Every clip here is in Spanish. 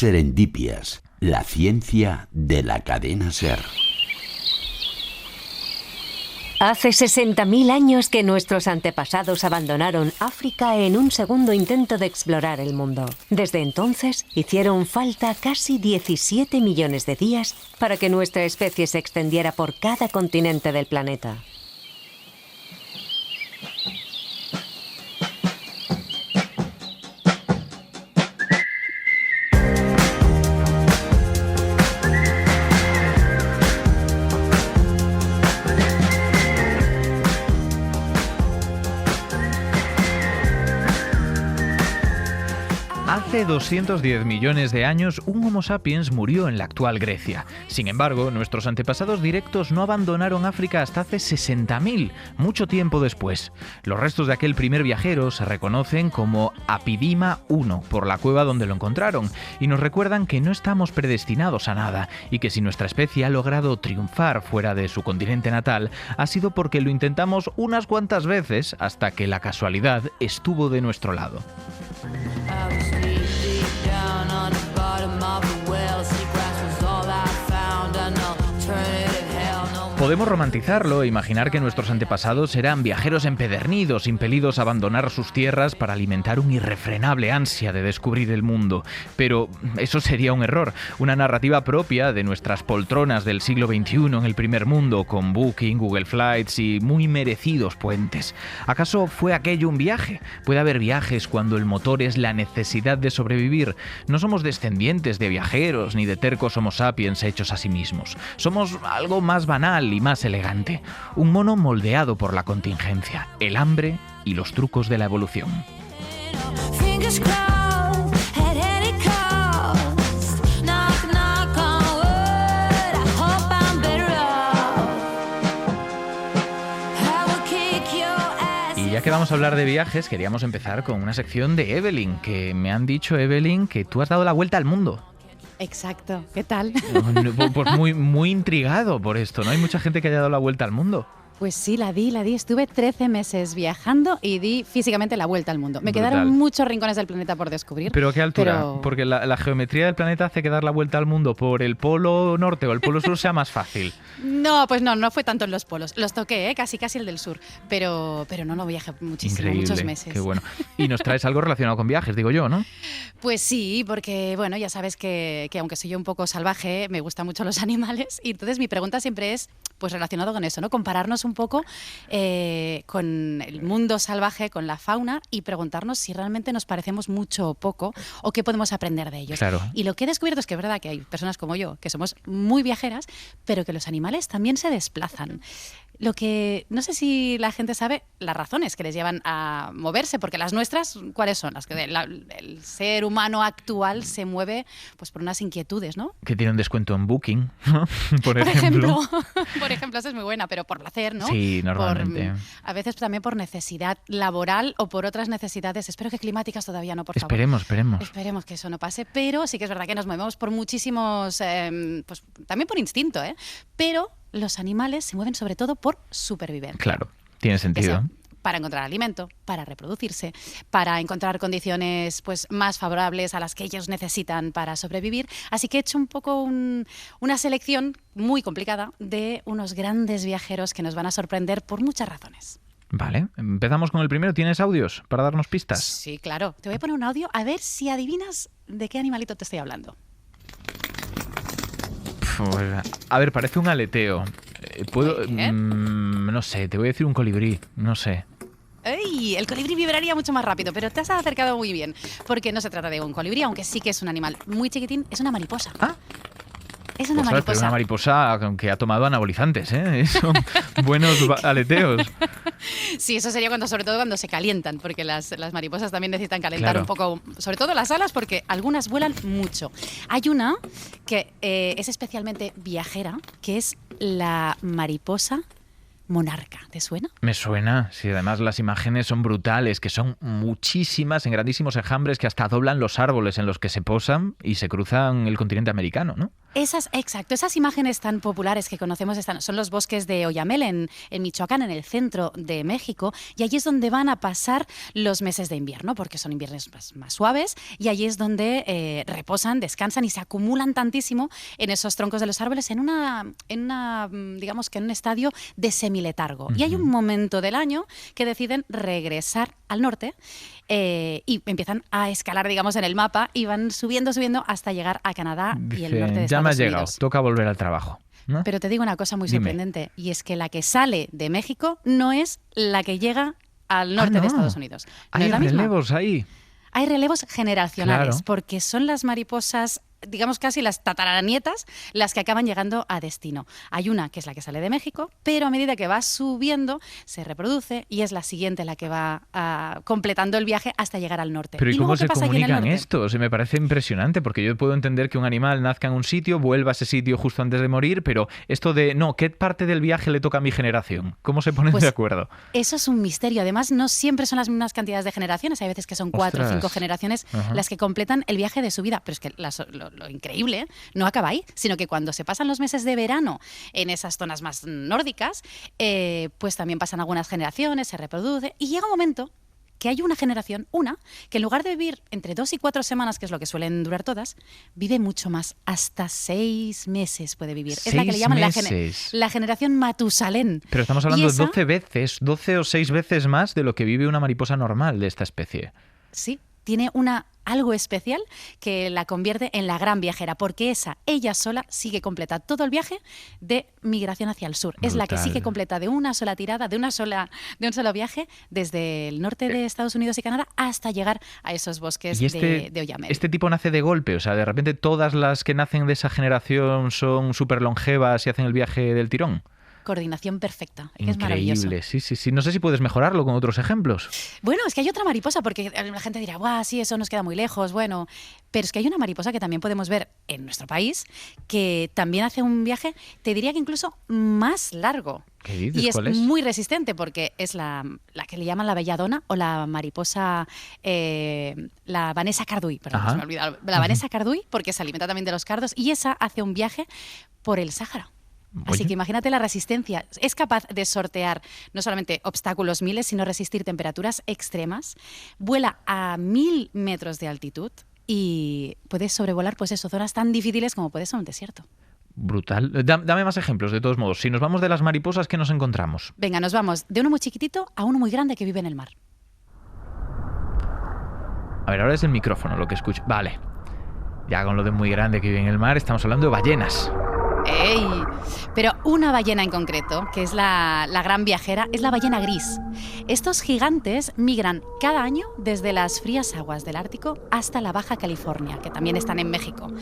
Serendipias, la ciencia de la cadena SER. Hace 60.000 años que nuestros antepasados abandonaron África en un segundo intento de explorar el mundo. Desde entonces, hicieron falta casi 17 millones de días para que nuestra especie se extendiera por cada continente del planeta. Hace 210 millones de años, un Homo sapiens murió en la actual Grecia. Sin embargo, nuestros antepasados directos no abandonaron África hasta hace 60.000, mucho tiempo después. Los restos de aquel primer viajero se reconocen como Apidima I por la cueva donde lo encontraron y nos recuerdan que no estamos predestinados a nada y que si nuestra especie ha logrado triunfar fuera de su continente natal, ha sido porque lo intentamos unas cuantas veces hasta que la casualidad estuvo de nuestro lado. Podemos romantizarlo e imaginar que nuestros antepasados eran viajeros empedernidos, impelidos a abandonar sus tierras para alimentar un irrefrenable ansia de descubrir el mundo. Pero eso sería un error, una narrativa propia de nuestras poltronas del siglo XXI en el primer mundo, con Booking, Google Flights y muy merecidos puentes. ¿Acaso fue aquello un viaje? Puede haber viajes cuando el motor es la necesidad de sobrevivir. No somos descendientes de viajeros ni de tercos Homo sapiens hechos a sí mismos. Somos algo más banal y más elegante. Un mono moldeado por la contingencia, el hambre y los trucos de la evolución. Y ya que vamos a hablar de viajes, queríamos empezar con una sección de Evelyn, que me han dicho, Evelyn, que tú has dado la vuelta al mundo. Exacto, ¿qué tal? Pues muy intrigado por esto, ¿no? Hay mucha gente que haya dado la vuelta al mundo. Pues sí, la di. Estuve 13 meses viajando y di físicamente la vuelta al mundo. Me Brutal. quedaron muchos rincones del planeta por descubrir. ¿Pero a qué altura? Porque la geometría del planeta hace que dar la vuelta al mundo por el polo norte o el polo sur sea más fácil. No, pues no fue tanto en los polos. Los toqué, casi el del sur. Pero no viajé muchísimo, Increíble, muchos meses. Qué bueno. Y nos traes algo relacionado con viajes, digo yo, ¿no? Pues sí, porque bueno, ya sabes que aunque soy yo un poco salvaje, me gustan mucho los animales. Y entonces mi pregunta siempre es pues relacionado con eso, ¿no? Compararnos un poco con el mundo salvaje, con la fauna y preguntarnos si realmente nos parecemos mucho o poco o qué podemos aprender de ellos. Claro. Y lo que he descubierto es que es verdad que hay personas como yo que somos muy viajeras, pero que los animales también se desplazan. Lo que no sé si la gente sabe las razones que les llevan a moverse, porque las nuestras, ¿cuáles son? Las que el ser humano actual se mueve pues por unas inquietudes, ¿no? Que tiene un descuento en Booking, ¿no? Por ejemplo. Por ejemplo, esa es muy buena, pero por placer, ¿no? Sí, normalmente. A veces también por necesidad laboral o por otras necesidades. Espero que climáticas todavía no, por favor. Esperemos. Esperemos que eso no pase, pero sí que es verdad que nos movemos por muchísimos, pues también por instinto, pero los animales se mueven sobre todo por supervivencia. Claro, tiene sentido. Eso, para encontrar alimento, para reproducirse, para encontrar condiciones pues más favorables a las que ellos necesitan para sobrevivir. Así que he hecho un poco una selección muy complicada de unos grandes viajeros que nos van a sorprender por muchas razones. Vale, empezamos con el primero. ¿Tienes audios para darnos pistas? Sí, claro. Te voy a poner un audio a ver si adivinas de qué animalito te estoy hablando. A ver, parece un aleteo. ¿Puedo? No sé, te voy a decir un colibrí, no sé. ¡Ey! El colibrí vibraría mucho más rápido, pero te has acercado muy bien. Porque no se trata de un colibrí, aunque sí que es un animal muy chiquitín, es una mariposa. ¿Ah? Es una Pues, mariposa. Es una mariposa que ha tomado anabolizantes, ¿eh? Son buenos aleteos. Sí, eso sería sobre todo cuando se calientan, porque las mariposas también necesitan calentar Claro. un poco, sobre todo las alas, porque algunas vuelan mucho. Hay una que es especialmente viajera, que es la mariposa monarca. ¿Te suena? Me suena, sí, además las imágenes son brutales, que son muchísimas, en grandísimos enjambres que hasta doblan los árboles en los que se posan y se cruzan el continente americano, ¿no? Exacto, esas imágenes tan populares que conocemos son los bosques de Oyamel en Michoacán, en el centro de México, y allí es donde van a pasar los meses de invierno, porque son inviernos más suaves, y allí es donde reposan, descansan y se acumulan tantísimo en esos troncos de los árboles digamos que en un estadio de semiletargo. Y hay un momento del año que deciden regresar al norte y empiezan a escalar, digamos, en el mapa y van subiendo hasta llegar a Canadá y el norte de Estados Unidos. Ya me ha llegado, toca volver al trabajo, ¿no? Pero te digo una cosa muy Dime. sorprendente, y es que la que sale de México no es la que llega al norte de Estados Unidos. No Hay es la misma. relevos ahí. Hay relevos generacionales, Claro. porque son las mariposas, digamos casi las tataranietas, las que acaban llegando a destino. Hay una que es la que sale de México, pero a medida que va subiendo, se reproduce y es la siguiente la que va completando el viaje hasta llegar al norte. Pero ¿y luego, cómo ¿qué se pasa allí en el comunican norte? esto? Se me parece impresionante, porque yo puedo entender que un animal nazca en un sitio, vuelva a ese sitio justo antes de morir, pero esto de, no, ¿qué parte del viaje le toca a mi generación? ¿Cómo se ponen Pues de acuerdo? Eso es un misterio. Además, no siempre son las mismas cantidades de generaciones. Hay veces que son 4 o 5 Ostras. generaciones Ajá. las que completan el viaje de su vida. Pero es que lo increíble no acaba ahí, sino que cuando se pasan los meses de verano en esas zonas más nórdicas, pues también pasan algunas generaciones, se reproduce y llega un momento que hay una generación, que en lugar de vivir entre 2 y 4 semanas, que es lo que suelen durar todas, vive mucho más, hasta 6 meses puede vivir. Es la que le 6 llaman meses. la generación Matusalén. Pero estamos Y hablando de esa- 12 veces, 12 o 6 veces más de lo que vive una mariposa normal de esta especie. Sí, tiene algo especial que la convierte en la gran viajera, porque ella sola sigue completa todo el viaje de migración hacia el sur. Es la que Brutal. sigue completa de una sola tirada, de un solo viaje, desde el norte de Estados Unidos y Canadá hasta llegar a esos bosques Y de Oyamel. este tipo nace de golpe, o sea, de repente todas las que nacen de esa generación son súper longevas y hacen el viaje del tirón. Coordinación perfecta, es maravilloso. Increíble, sí. No sé si puedes mejorarlo con otros ejemplos. Bueno, es que hay otra mariposa, porque la gente dirá, ¡guau! Sí, eso nos queda muy lejos, bueno. Pero es que hay una mariposa que también podemos ver en nuestro país, que también hace un viaje, te diría que incluso más largo. ¿Qué dices? Y es ¿Cuál es? muy resistente, porque es la que le llaman la belladona o la mariposa, la Vanessa carduy, perdón, Ajá. se me ha olvidado. La Vanessa carduy, porque se alimenta también de los cardos, y esa hace un viaje por el Sáhara. Así Oye. que imagínate la resistencia. Es capaz de sortear no solamente obstáculos miles, sino resistir temperaturas extremas. Vuela a 1000 metros de altitud y puede sobrevolar, pues eso, zonas tan difíciles como puede ser un desierto. Brutal. Dame más ejemplos, de todos modos. Si nos vamos de las mariposas, ¿qué nos encontramos? Venga, nos vamos de uno muy chiquitito a uno muy grande que vive en el mar. A ver, ahora es el micrófono lo que escucho. Vale. Ya con lo de muy grande que vive en el mar, estamos hablando de ballenas. ¡Ey! Pero una ballena en concreto, que es la gran viajera, es la ballena gris. Estos gigantes migran cada año desde las frías aguas del Ártico hasta la Baja California, que también están en México.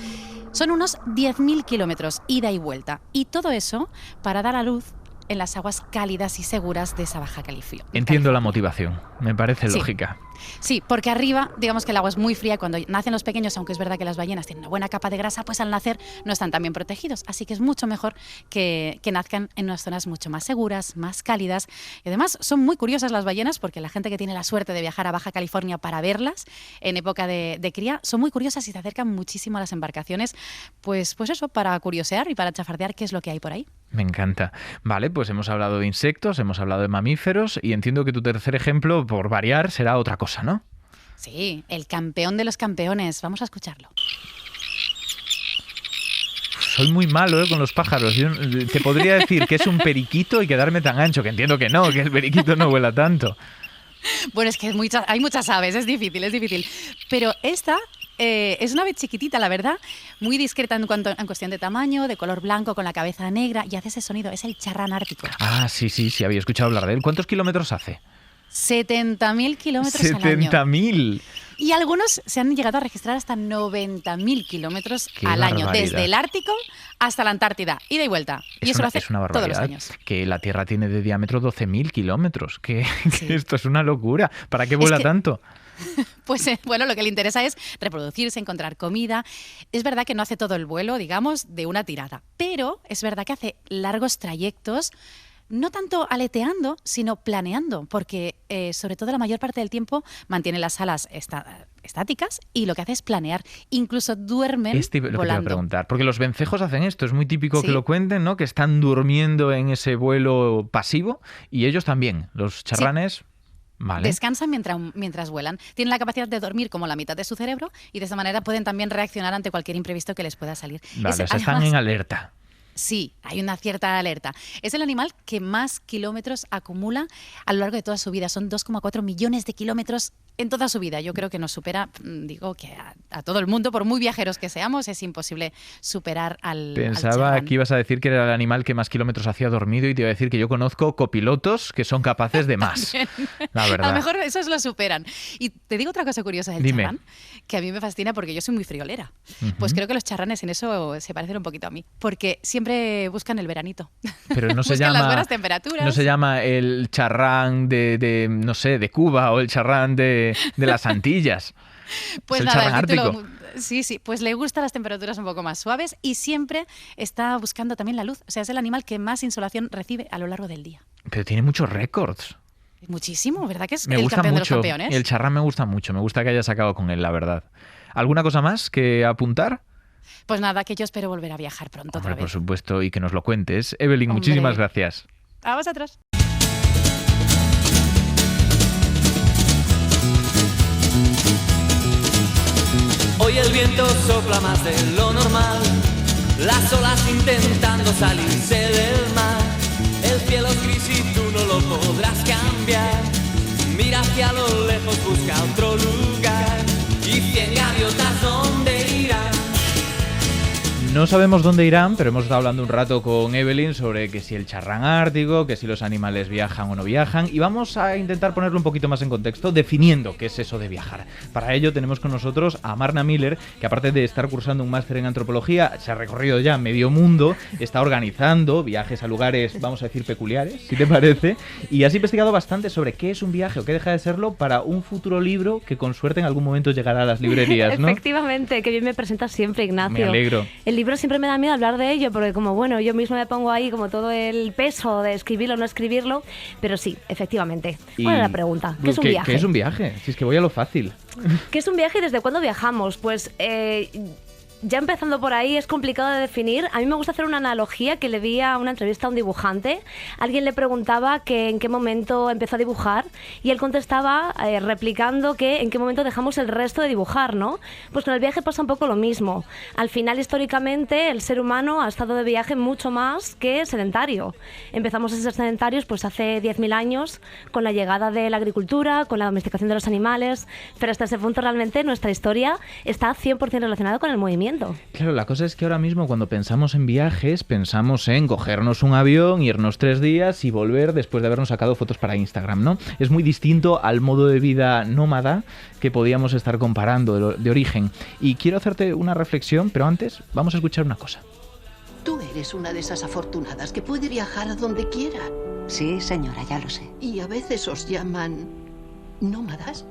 Son unos 10.000 kilómetros ida y vuelta. Y todo eso para dar a luz en las aguas cálidas y seguras de esa Baja California. Entiendo la motivación, me parece Sí. lógica. Sí, porque arriba, digamos que el agua es muy fría. Cuando nacen los pequeños, aunque es verdad que las ballenas tienen una buena capa de grasa, pues al nacer no están tan bien protegidos. Así que es mucho mejor que nazcan en unas zonas mucho más seguras, más cálidas. Y además son muy curiosas las ballenas, porque la gente que tiene la suerte de viajar a Baja California para verlas en época de cría, son muy curiosas y se acercan muchísimo a las embarcaciones, pues eso, para curiosear y para chafardear qué es lo que hay por ahí. Me encanta. Vale, pues hemos hablado de insectos, hemos hablado de mamíferos y entiendo que tu tercer ejemplo, por variar, será otra cosa, ¿no? Sí, el campeón de los campeones. Vamos a escucharlo. Soy muy malo con los pájaros. Yo te podría decir que es un periquito y quedarme tan ancho, que entiendo que no, que el periquito no vuela tanto. Bueno, es que hay muchas aves, es difícil. Pero esta es una ave chiquitita, la verdad, muy discreta en cuestión de tamaño, de color blanco, con la cabeza negra, y hace ese sonido, es el charrán ártico. Ah, sí, había escuchado hablar de él. ¿Cuántos kilómetros hace? 70.000 kilómetros al año. 70.000. Y algunos se han llegado a registrar hasta 90.000 kilómetros Qué al año, barbaridad. desde el Ártico hasta la Antártida, ida y vuelta. Y eso lo hace Es una todos barbaridad. los años. Que la Tierra tiene de diámetro 12.000 kilómetros. Que Sí. esto es una locura. ¿Para qué vuela que- tanto? Pues bueno, lo que le interesa es reproducirse, encontrar comida. Es verdad que no hace todo el vuelo, digamos, de una tirada, pero es verdad que hace largos trayectos no tanto aleteando, sino planeando, porque sobre todo la mayor parte del tiempo mantiene las alas estáticas y lo que hace es planear. Incluso duermen lo que te iba a volando. preguntar, porque los vencejos hacen esto, es muy típico que Sí. lo cuenten, ¿no? Que están durmiendo en ese vuelo pasivo y ellos también, los charranes... Vale. Descansan mientras vuelan. Tienen la capacidad de dormir como la mitad de su cerebro y de esa manera pueden también reaccionar ante cualquier imprevisto que les pueda salir. Vale, o sea, están Además, en alerta. sí, hay una cierta alerta. Es el animal que más kilómetros acumula a lo largo de toda su vida. Son 2,4 millones de kilómetros en toda su vida. Yo creo que nos supera, digo, que a todo el mundo, por muy viajeros que seamos, es imposible superar al Pensaba charrán. que ibas a decir que era el animal que más kilómetros hacía dormido y te iba a decir que yo conozco copilotos que son capaces de más. La verdad. A lo mejor esos lo superan. Y te digo otra cosa curiosa del Dime. charrán, que a mí me fascina porque yo soy muy friolera. Pues creo que los charranes en eso se parecen un poquito a mí, porque siempre buscan el veranito. Pero no se Buscan las llama... buenas temperaturas. No se llama el charrán no sé, de Cuba o el charrán de las Antillas. Pues es el nada, charrán el título, ártico. sí, pues le gustan las temperaturas un poco más suaves y siempre está buscando también la luz. O sea, es el animal que más insolación recibe a lo largo del día. Pero tiene muchos récords. Muchísimo, ¿verdad que es Me el gusta campeón de los mucho. campeones? El charrán me gusta mucho. Me gusta que haya sacado con él, la verdad. ¿Alguna cosa más que apuntar? Pues nada, que yo espero volver a viajar pronto Hombre, otra por vez. supuesto, y que nos lo cuentes. Evelyn, Hombre. muchísimas gracias. A vosotros. Hoy el viento sopla más de lo normal, las olas intentando salirse del mar. El cielo es gris y tú no lo podrás cambiar. Mira hacia lo lejos, busca otro lugar. Y 100 gaviotas, ¿dónde irán? No sabemos dónde irán, pero hemos estado hablando un rato con Evelyn sobre que si el charrán ártico, que si los animales viajan o no viajan, y vamos a intentar ponerlo un poquito más en contexto, definiendo qué es eso de viajar. Para ello tenemos con nosotros a Marna Miller, que aparte de estar cursando un máster en antropología, se ha recorrido ya medio mundo, está organizando viajes a lugares, vamos a decir, peculiares, si te parece, y has investigado bastante sobre qué es un viaje o qué deja de serlo para un futuro libro que con suerte en algún momento llegará a las librerías, ¿no? Efectivamente, que bien me presentas siempre, Ignacio. Me alegro. El libro siempre me da miedo hablar de ello, porque como bueno, yo mismo me pongo ahí como todo el peso de escribirlo o no escribirlo, pero sí, efectivamente. ¿Cuál es la pregunta? ¿Qué es un viaje? ¿Qué es un viaje? Si es que voy a lo fácil. ¿Qué es un viaje y desde cuándo viajamos? Pues ya empezando por ahí es complicado de definir. A mí me gusta hacer una analogía que le vi a una entrevista a un dibujante. Alguien le preguntaba que en qué momento empezó a dibujar y él contestaba replicando que en qué momento dejamos el resto de dibujar, ¿no? Pues con el viaje pasa un poco lo mismo. Al final, históricamente, el ser humano ha estado de viaje mucho más que sedentario. Empezamos a ser sedentarios pues hace 10.000 años con la llegada de la agricultura, con la domesticación de los animales, pero hasta ese punto realmente nuestra historia está 100% relacionada con el movimiento. Claro, la cosa es que ahora mismo cuando pensamos en viajes, pensamos en cogernos un avión, irnos 3 días y volver después de habernos sacado fotos para Instagram, ¿no? Es muy distinto al modo de vida nómada que podíamos estar comparando de origen. Y quiero hacerte una reflexión, pero antes vamos a escuchar una cosa. Tú eres una de esas afortunadas que puede viajar a donde quiera. Sí, señora, ya lo sé. Y a veces os llaman nómadas.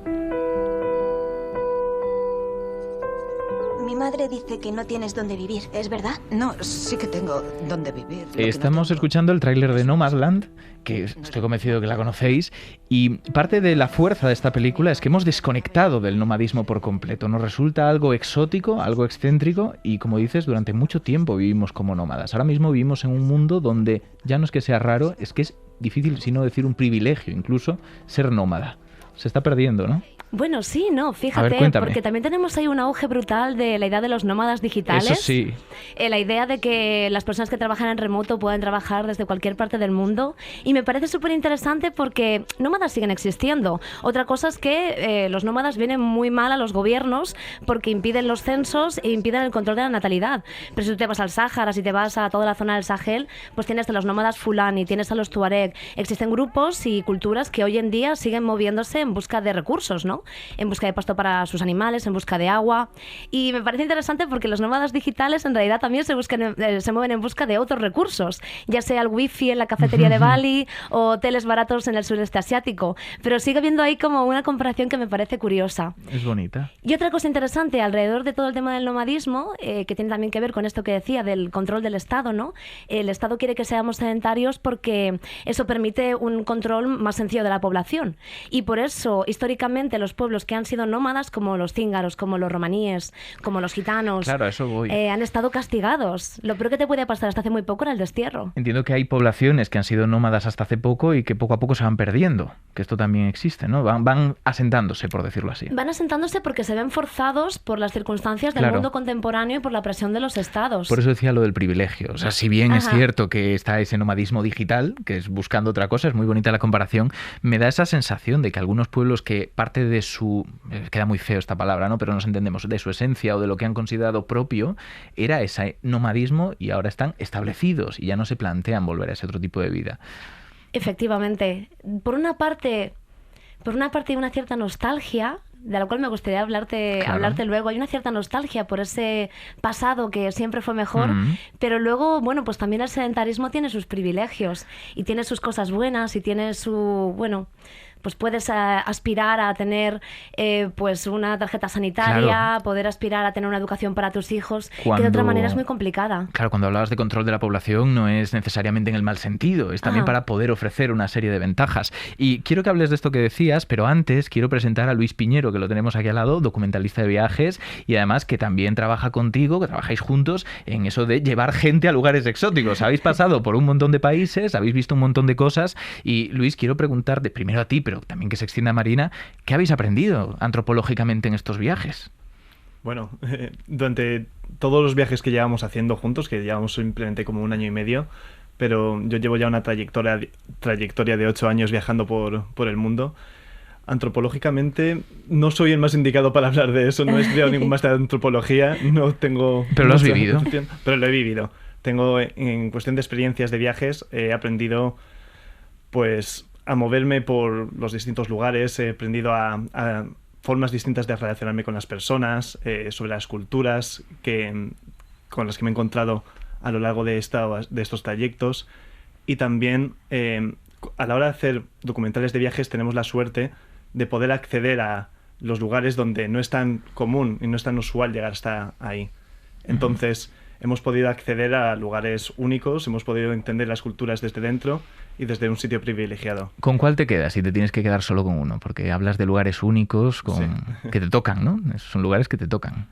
Mi madre dice que no tienes dónde vivir, ¿es verdad? No, sí que tengo dónde vivir. Lo que no Estamos tengo- escuchando el tráiler de Nomadland, que estoy convencido que la conocéis, y parte de la fuerza de esta película es que hemos desconectado del nomadismo por completo. Nos resulta algo exótico, algo excéntrico, y como dices, durante mucho tiempo vivimos como nómadas. Ahora mismo vivimos en un mundo donde ya no es que sea raro, es que es difícil, si no decir un privilegio incluso, ser nómada. Se está perdiendo, ¿no? Bueno, sí, no, fíjate, cuéntame. porque también tenemos ahí un auge brutal de la idea de los nómadas digitales. Eso sí. La idea de que las personas que trabajan en remoto puedan trabajar desde cualquier parte del mundo. Y me parece súper interesante porque nómadas siguen existiendo. Otra cosa es que los nómadas vienen muy mal a los gobiernos porque impiden los censos e impiden el control de la natalidad. Pero si tú te vas al Sáhara, si te vas a toda la zona del Sahel, pues tienes a los nómadas fulani, tienes a los tuareg. Existen grupos y culturas que hoy en día siguen moviéndose en busca de recursos, ¿no? En busca de pasto para sus animales, en busca de agua. Y me parece interesante porque los nómadas digitales en realidad también se mueven en busca de otros recursos, ya sea el wifi en la cafetería de Bali o hoteles baratos en el sureste asiático. Pero sigue habiendo ahí como una comparación que me parece curiosa. Es bonita. Y otra cosa interesante alrededor de todo el tema del nomadismo, que tiene también que ver con esto que decía del control del Estado, ¿no? El Estado quiere que seamos sedentarios porque eso permite un control más sencillo de la población. Y por eso, históricamente, los pueblos que han sido nómadas, como los cíngaros, como los romaníes, como los gitanos, claro, a eso voy. Han estado castigados. Lo peor que te puede pasar hasta hace muy poco era el destierro. Entiendo que hay poblaciones que han sido nómadas hasta hace poco y que poco a poco se van perdiendo, que esto también existe, ¿no? Van asentándose, por decirlo así. Van asentándose porque se ven forzados por las circunstancias del mundo contemporáneo y por la presión de los estados. Por eso decía lo del privilegio. O sea, si bien es cierto que está ese nomadismo digital, que es buscando otra cosa, es muy bonita la comparación, me da esa sensación de que algunos pueblos que parte de su... queda muy feo esta palabra, ¿no? Pero nos entendemos, de su esencia o de lo que han considerado propio, era ese nomadismo y ahora están establecidos y ya no se plantean volver a ese otro tipo de vida. Efectivamente. Por una parte hay una cierta nostalgia, de la cual me gustaría hablarte luego. Hay una cierta nostalgia por ese pasado que siempre fue mejor, pero luego, bueno, pues también el sedentarismo tiene sus privilegios y tiene sus cosas buenas y tiene su, bueno, pues puedes aspirar a tener pues una tarjeta sanitaria, poder aspirar a tener una educación para tus hijos, que de otra manera es muy complicada. Claro, cuando hablabas de control de la población no es necesariamente en el mal sentido, es también para poder ofrecer una serie de ventajas. Y quiero que hables de esto que decías, pero antes quiero presentar a Luis Piñero, que lo tenemos aquí al lado, documentalista de viajes y además que también trabaja contigo, que trabajáis juntos en eso de llevar gente a lugares exóticos. Habéis pasado por un montón de países, habéis visto un montón de cosas y Luis, quiero preguntarte primero a ti, pero también que se extienda a Marina, ¿qué habéis aprendido antropológicamente en estos viajes? Bueno, durante todos los viajes que llevamos haciendo juntos, que llevamos simplemente como 1 año y medio, pero yo llevo ya una trayectoria de 8 años viajando por el mundo. Antropológicamente no soy el más indicado para hablar de eso, no he estudiado ningún máster de antropología, no tengo... Pero lo has vivido. Pero lo he vivido. Tengo, en cuestión de experiencias de viajes, he aprendido pues a moverme por los distintos lugares, he aprendido a formas distintas de relacionarme con las personas, sobre las culturas con las que me he encontrado a lo largo de estos trayectos. Y también a la hora de hacer documentales de viajes tenemos la suerte de poder acceder a los lugares donde no es tan común y no es tan usual llegar hasta ahí. Entonces, hemos podido acceder a lugares únicos, hemos podido entender las culturas desde dentro y desde un sitio privilegiado. ¿Con cuál te quedas si te tienes que quedar solo con uno? Porque hablas de lugares únicos que te tocan, ¿no? Son lugares que te tocan.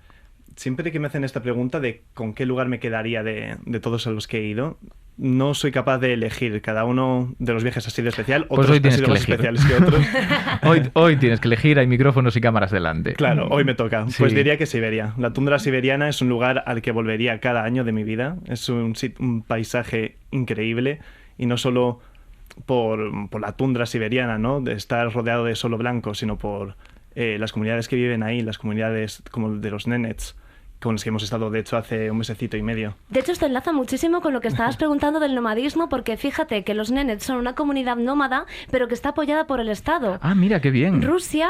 Siempre que me hacen esta pregunta de con qué lugar me quedaría de todos a los que he ido, no soy capaz de elegir. Cada uno de los viajes ha sido especial, otros han sido más especiales que otros. Hoy tienes que elegir, hay micrófonos y cámaras delante. Claro, hoy me toca. Sí. Pues diría que Siberia. La tundra siberiana es un lugar al que volvería cada año de mi vida. Es un paisaje increíble y no solo por la tundra siberiana, ¿no? De estar rodeado de solo blanco, sino por las comunidades que viven ahí, las comunidades como de los nenets, con los que hemos estado, de hecho, hace 1 mesecito y medio. De hecho, esto enlaza muchísimo con lo que estabas preguntando del nomadismo, porque fíjate que los nenets son una comunidad nómada, pero que está apoyada por el Estado. Ah, mira, qué bien. Rusia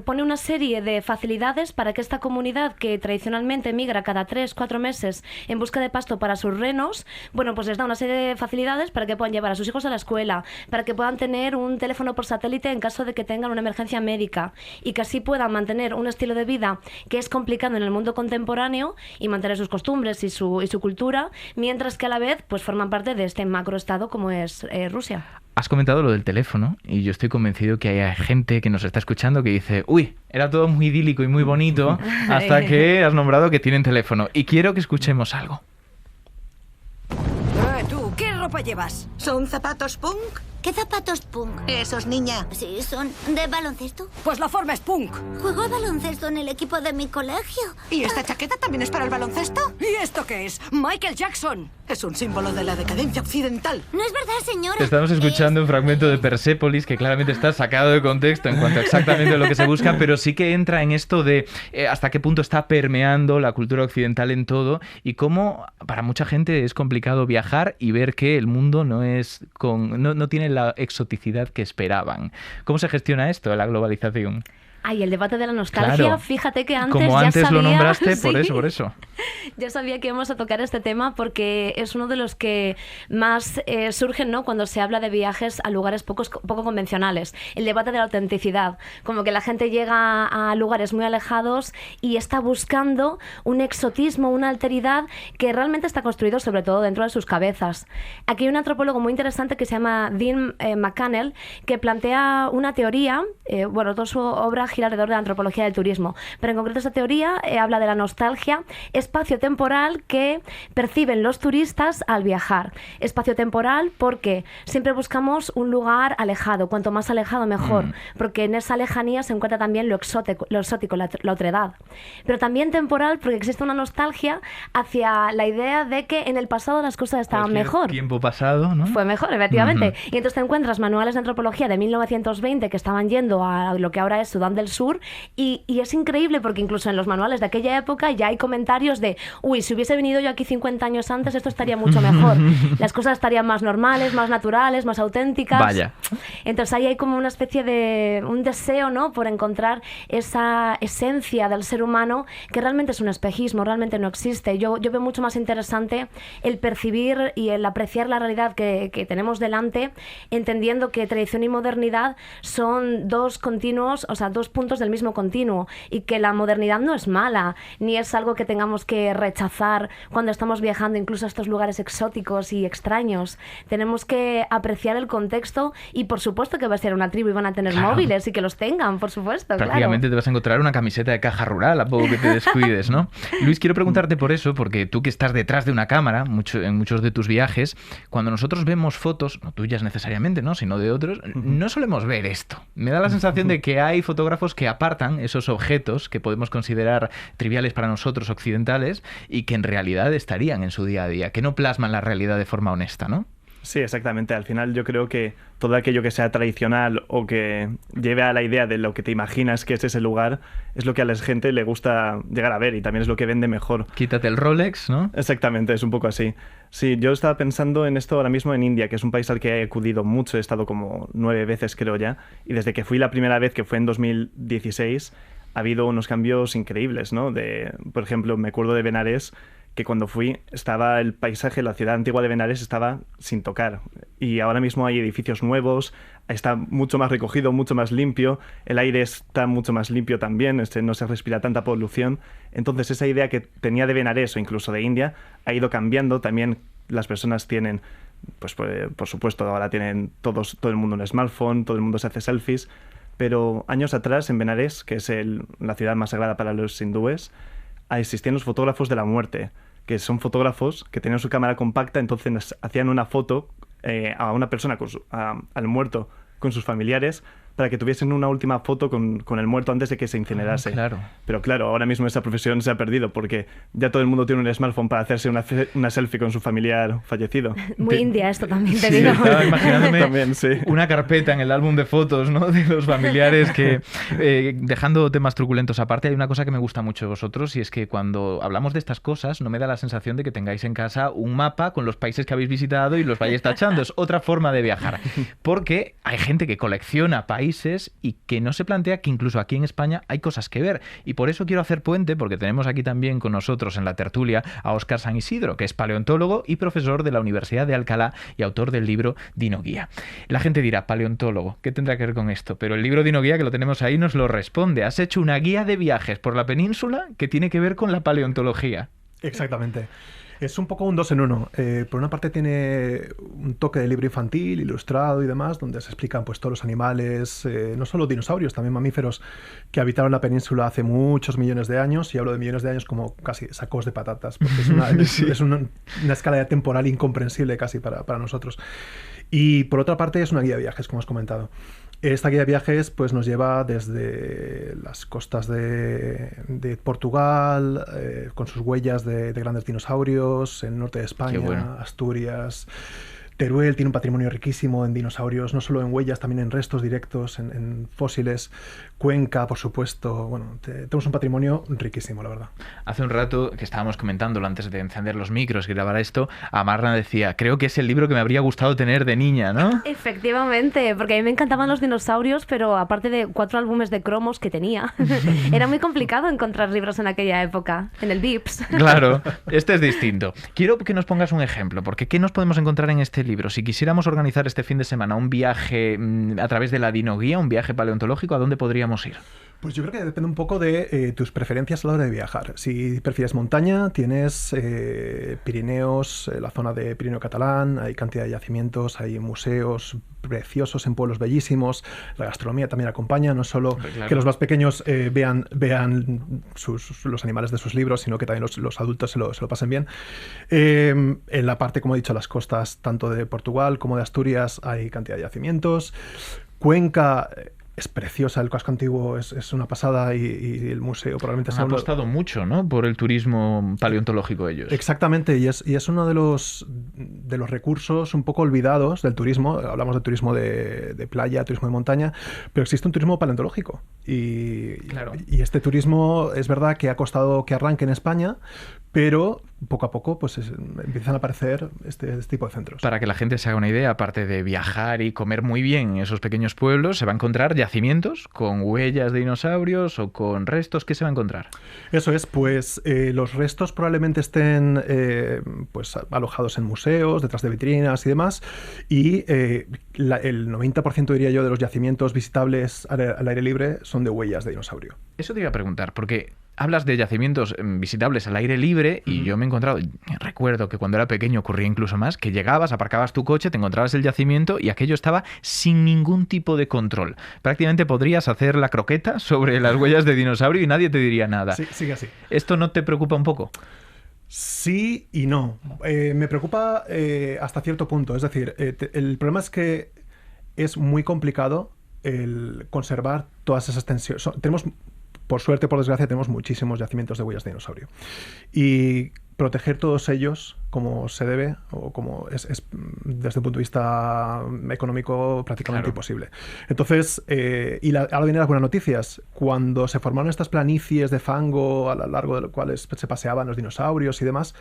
pone una serie de facilidades para que esta comunidad, que tradicionalmente migra cada 3-4 meses en busca de pasto para sus renos, bueno, pues les da una serie de facilidades para que puedan llevar a sus hijos a la escuela, para que puedan tener un teléfono por satélite en caso de que tengan una emergencia médica, y que así puedan mantener un estilo de vida que es complicado en el mundo contemporáneo y mantener sus costumbres y su cultura, mientras que a la vez pues forman parte de este macroestado como es Rusia. Has comentado lo del teléfono y yo estoy convencido que hay gente que nos está escuchando que dice, uy, era todo muy idílico y muy bonito hasta que has nombrado que tienen teléfono. Y quiero que escuchemos algo. ¿Tú qué ropa llevas? ¿Son zapatos punk? ¿Qué zapatos punk? Esos, niña. Sí, son de baloncesto. Pues la forma es punk. Juego a baloncesto en el equipo de mi colegio. ¿Y esta chaqueta también es para el baloncesto? ¿Y esto qué es? ¡Michael Jackson! Es un símbolo de la decadencia occidental. No es verdad, señora. Estamos escuchando un fragmento de Persépolis que claramente está sacado de contexto en cuanto a exactamente lo que se busca, pero sí que entra en esto de hasta qué punto está permeando la cultura occidental en todo y cómo para mucha gente es complicado viajar y ver que el mundo no tiene la exoticidad que esperaban. ¿Cómo se gestiona esto, la globalización? Ay, el debate de la nostalgia, claro. Fíjate que antes Como ya antes sabía, lo nombraste, sí, por eso. Ya sabía que íbamos a tocar este tema porque es uno de los que más surgen, ¿no?, cuando se habla de viajes a lugares poco convencionales. El debate de la autenticidad, como que la gente llega a lugares muy alejados y está buscando un exotismo, una alteridad que realmente está construido sobre todo dentro de sus cabezas. Aquí hay un antropólogo muy interesante que se llama Dean McCannell, que plantea una teoría, toda su obra gira alrededor de la antropología del turismo, pero en concreto esta teoría habla de la nostalgia espacio-temporal que perciben los turistas al viajar. Espacio-temporal porque siempre buscamos un lugar alejado, cuanto más alejado mejor, porque en esa lejanía se encuentra también lo exótico, la otredad. Pero también temporal porque existe una nostalgia hacia la idea de que en el pasado las cosas estaban mejor. Tiempo pasado, ¿no? Fue mejor, efectivamente. Y entonces te encuentras manuales de antropología de 1920 que estaban yendo a lo que ahora es Sudán del Sur y es increíble porque incluso en los manuales de aquella época ya hay comentarios de si hubiese venido yo aquí 50 años antes esto estaría mucho mejor. Las cosas estarían más normales, más naturales, más auténticas. Vaya. Entonces ahí hay como una especie de un deseo, ¿no?, por encontrar esa esencia del ser humano que realmente es un espejismo, realmente no existe. Yo veo mucho más interesante el percibir y el apreciar la realidad que tenemos delante, entendiendo que tradición y modernidad son dos continuos, o sea, dos puntos del mismo continuo, y que la modernidad no es mala, ni es algo que tengamos que rechazar cuando estamos viajando incluso a estos lugares exóticos y extraños. Tenemos que apreciar el contexto y por supuesto que va a ser una tribu y van a tener móviles y que los tengan, por supuesto. Prácticamente te vas a encontrar una camiseta de Caja Rural a poco que te descuides, ¿no? Luis, quiero preguntarte por eso, porque tú que estás detrás de una cámara en muchos de tus viajes, cuando nosotros vemos fotos, no tuyas necesariamente, ¿no?, sino de otros, no solemos ver esto. Me da la sensación de que hay fotógrafos que apartan esos objetos que podemos considerar triviales para nosotros occidentales y que en realidad estarían en su día a día, que no plasman la realidad de forma honesta, ¿no? Sí, exactamente. Al final yo creo que todo aquello que sea tradicional o que lleve a la idea de lo que te imaginas que es ese lugar es lo que a la gente le gusta llegar a ver y también es lo que vende mejor. Quítate el Rolex, ¿no? Exactamente, es un poco así. Sí, yo estaba pensando en esto ahora mismo en India, que es un país al que he acudido mucho, he estado como 9 veces creo ya, y desde que fui la primera vez, que fue en 2016, ha habido unos cambios increíbles, ¿no? Por ejemplo, me acuerdo de Benares, que cuando fui estaba el paisaje, la ciudad antigua de Benares estaba sin tocar. Y ahora mismo hay edificios nuevos, está mucho más recogido, mucho más limpio, el aire está mucho más limpio también, no se respira tanta polución. Entonces esa idea que tenía de Benares o incluso de India ha ido cambiando. También las personas tienen, pues por supuesto, ahora tienen todo el mundo un smartphone, todo el mundo se hace selfies. Pero años atrás en Benares, que es la ciudad más sagrada para los hindúes, existían los fotógrafos de la muerte, que son fotógrafos que tenían su cámara compacta, entonces hacían una foto a una persona, al muerto, con sus familiares, para que tuviesen una última foto con el muerto antes de que se incinerase. Claro. Pero claro, ahora mismo esa profesión se ha perdido porque ya todo el mundo tiene un smartphone para hacerse una selfie con su familiar fallecido. Muy india esto también, te digo. Estaba imaginándome también, sí, una carpeta en el álbum de fotos, ¿no?, de los familiares que, dejando temas truculentos aparte, hay una cosa que me gusta mucho de vosotros y es que cuando hablamos de estas cosas no me da la sensación de que tengáis en casa un mapa con los países que habéis visitado y los vayáis tachando. Es otra forma de viajar. Porque hay gente que colecciona países y que no se plantea que incluso aquí en España hay cosas que ver. Y por eso quiero hacer puente, porque tenemos aquí también con nosotros en la tertulia a Óscar San Isidro, que es paleontólogo y profesor de la Universidad de Alcalá y autor del libro Dinoguía. La gente dirá, paleontólogo, ¿qué tendrá que ver con esto? Pero el libro Dinoguía, que lo tenemos ahí, nos lo responde. Has hecho una guía de viajes por la península que tiene que ver con la paleontología. Exactamente. Es un poco un 2 en 1. Por una parte tiene un toque de libro infantil, ilustrado y demás, donde se explican pues todos los animales, no solo dinosaurios, también mamíferos que habitaron la península hace muchos millones de años, y hablo de millones de años como casi sacos de patatas, porque es una escala temporal incomprensible casi para nosotros. Y por otra parte es una guía de viajes, como has comentado. Esta guía de viajes pues, nos lleva desde las costas de Portugal, con sus huellas de grandes dinosaurios, el norte de España, bueno. Asturias. Teruel tiene un patrimonio riquísimo en dinosaurios, no solo en huellas, también en restos directos, en fósiles. Cuenca, por supuesto. Bueno, tenemos un patrimonio riquísimo, la verdad. Hace un rato que estábamos comentándolo antes de encender los micros y grabar esto, Amarna decía, creo que es el libro que me habría gustado tener de niña, ¿no? Efectivamente, porque a mí me encantaban los dinosaurios, pero aparte de 4 álbumes de cromos que tenía, era muy complicado encontrar libros en aquella época, en el Vips. Claro, este es distinto. Quiero que nos pongas un ejemplo, porque ¿qué nos podemos encontrar en este libro? Si quisiéramos organizar este fin de semana un viaje a través de la Dinoguía, un viaje paleontológico, ¿a dónde podríamos ir? Pues yo creo que depende un poco de tus preferencias a la hora de viajar. Si prefieres montaña, tienes Pirineos, la zona de Pirineo catalán, hay cantidad de yacimientos, hay museos preciosos en pueblos bellísimos, la gastronomía también acompaña, no solo claro, que los más pequeños vean los animales de sus libros, sino que también los adultos se lo pasen bien. En la parte, como he dicho, las costas tanto de Portugal como de Asturias hay cantidad de yacimientos. Cuenca es preciosa, el casco antiguo es una pasada y el museo probablemente sea Han apostado mucho, ¿no?, por el turismo paleontológico ellos. Exactamente, y es uno de los recursos un poco olvidados del turismo. Hablamos de turismo de playa, turismo de montaña, pero existe un turismo paleontológico y este turismo es verdad que ha costado que arranque en España, pero poco a poco pues empiezan a aparecer este tipo de centros. Para que la gente se haga una idea, aparte de viajar y comer muy bien en esos pequeños pueblos, se va a encontrar yacimientos con huellas de dinosaurios o con restos. ¿Qué se va a encontrar? Eso es, pues los restos probablemente estén pues alojados en museos, detrás de vitrinas y demás, y el 90% diría yo de los yacimientos visitables al aire libre son de huellas de dinosaurio. Eso te iba a preguntar, porque hablas de yacimientos visitables al aire libre y yo me he encontrado, recuerdo que cuando era pequeño ocurría incluso más, que llegabas, aparcabas tu coche, te encontrabas el yacimiento y aquello estaba sin ningún tipo de control. Prácticamente podrías hacer la croqueta sobre las huellas de dinosaurio y nadie te diría nada. Sí, sigue así. ¿Esto no te preocupa un poco? Sí y no. Me preocupa hasta cierto punto. Es decir, el problema es que es muy complicado el conservar todas esas tensiones. Por suerte, por desgracia, tenemos muchísimos yacimientos de huellas de dinosaurio. Y proteger todos ellos como se debe, o como es desde un punto de vista económico prácticamente imposible. Entonces, ahora vienen las buenas noticias. Cuando se formaron estas planicies de fango a lo largo de las cuales se paseaban los dinosaurios y demás,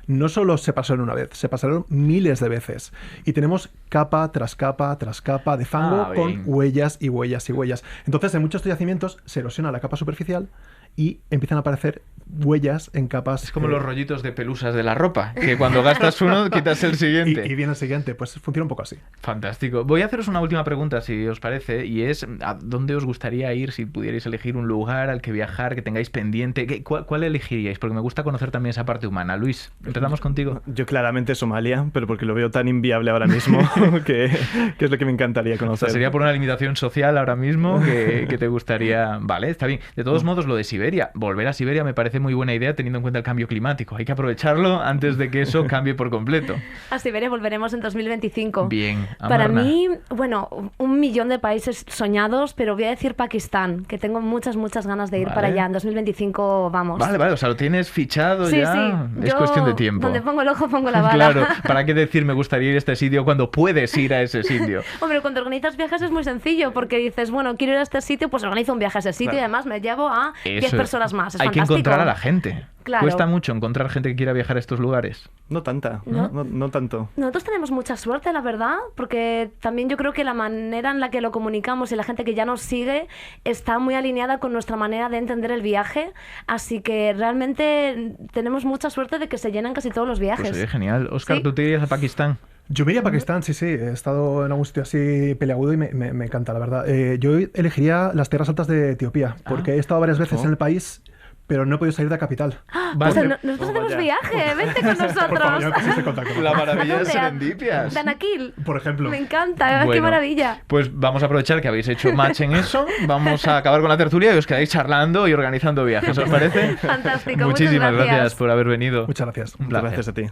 no solo se pasaron una vez, se pasaron miles de veces. Y tenemos capa tras capa tras capa de fango con huellas y huellas y huellas. Entonces, en muchos yacimientos se erosiona la capa superficial y empiezan a aparecer huellas en capas. Es como los rollitos de pelusas de la ropa, que cuando gastas uno quitas el siguiente. Y viene el siguiente, pues funciona un poco así. Fantástico. Voy a haceros una última pregunta, si os parece, y es ¿a dónde os gustaría ir si pudierais elegir un lugar al que viajar, que tengáis pendiente? ¿Cuál elegiríais? Porque me gusta conocer también esa parte humana. Luis, empezamos contigo. Yo claramente Somalia, pero porque lo veo tan inviable ahora mismo que es lo que me encantaría conocer. O sea, sería por una limitación social ahora mismo que te gustaría... Vale, está bien. De todos modos, lo de Siberia. Volver a Siberia me parece muy buena idea teniendo en cuenta el cambio climático. Hay que aprovecharlo antes de que eso cambie por completo. A Siberia volveremos en 2025. Bien. Amarna. Para mí, bueno, 1 millón de países soñados, pero voy a decir Pakistán, que tengo muchas ganas de ir para allá. En 2025 vamos. Vale, o sea, lo tienes fichado ya. Sí. Es cuestión de tiempo. Donde pongo el ojo, pongo la bala. Claro, ¿para qué decir me gustaría ir a este sitio cuando puedes ir a ese sitio? Hombre, cuando organizas viajes es muy sencillo, porque dices, bueno, quiero ir a este sitio, pues organizo un viaje a ese sitio y además me llevo a 10 personas más. Es Hay fantástico. que encontrar a la gente. Claro. ¿Cuesta mucho encontrar gente que quiera viajar a estos lugares? No tanta, no tanto. Nosotros tenemos mucha suerte, la verdad, porque también yo creo que la manera en la que lo comunicamos y la gente que ya nos sigue está muy alineada con nuestra manera de entender el viaje, así que realmente tenemos mucha suerte de que se llenan casi todos los viajes. Pues genial. Óscar, ¿tú te irías a Pakistán? Yo me iría a Pakistán, sí. He estado en algún sitio así peleagudo y me encanta, la verdad. Yo elegiría las tierras altas de Etiopía, porque he estado varias veces en el país, pero no he podido salir de la capital. O sea, nosotros hacemos viaje, vente con nosotros. Por favor, ya me pusiste en contacto. La maravilla de Serendipias. Danakil. Por ejemplo. Me encanta, qué maravilla. Pues vamos a aprovechar que habéis hecho match en eso, vamos a acabar con la tertulia y os quedáis charlando y organizando viajes, ¿os parece? Fantástico, Muchísimas gracias por haber venido. Muchas gracias. Muchas gracias a ti.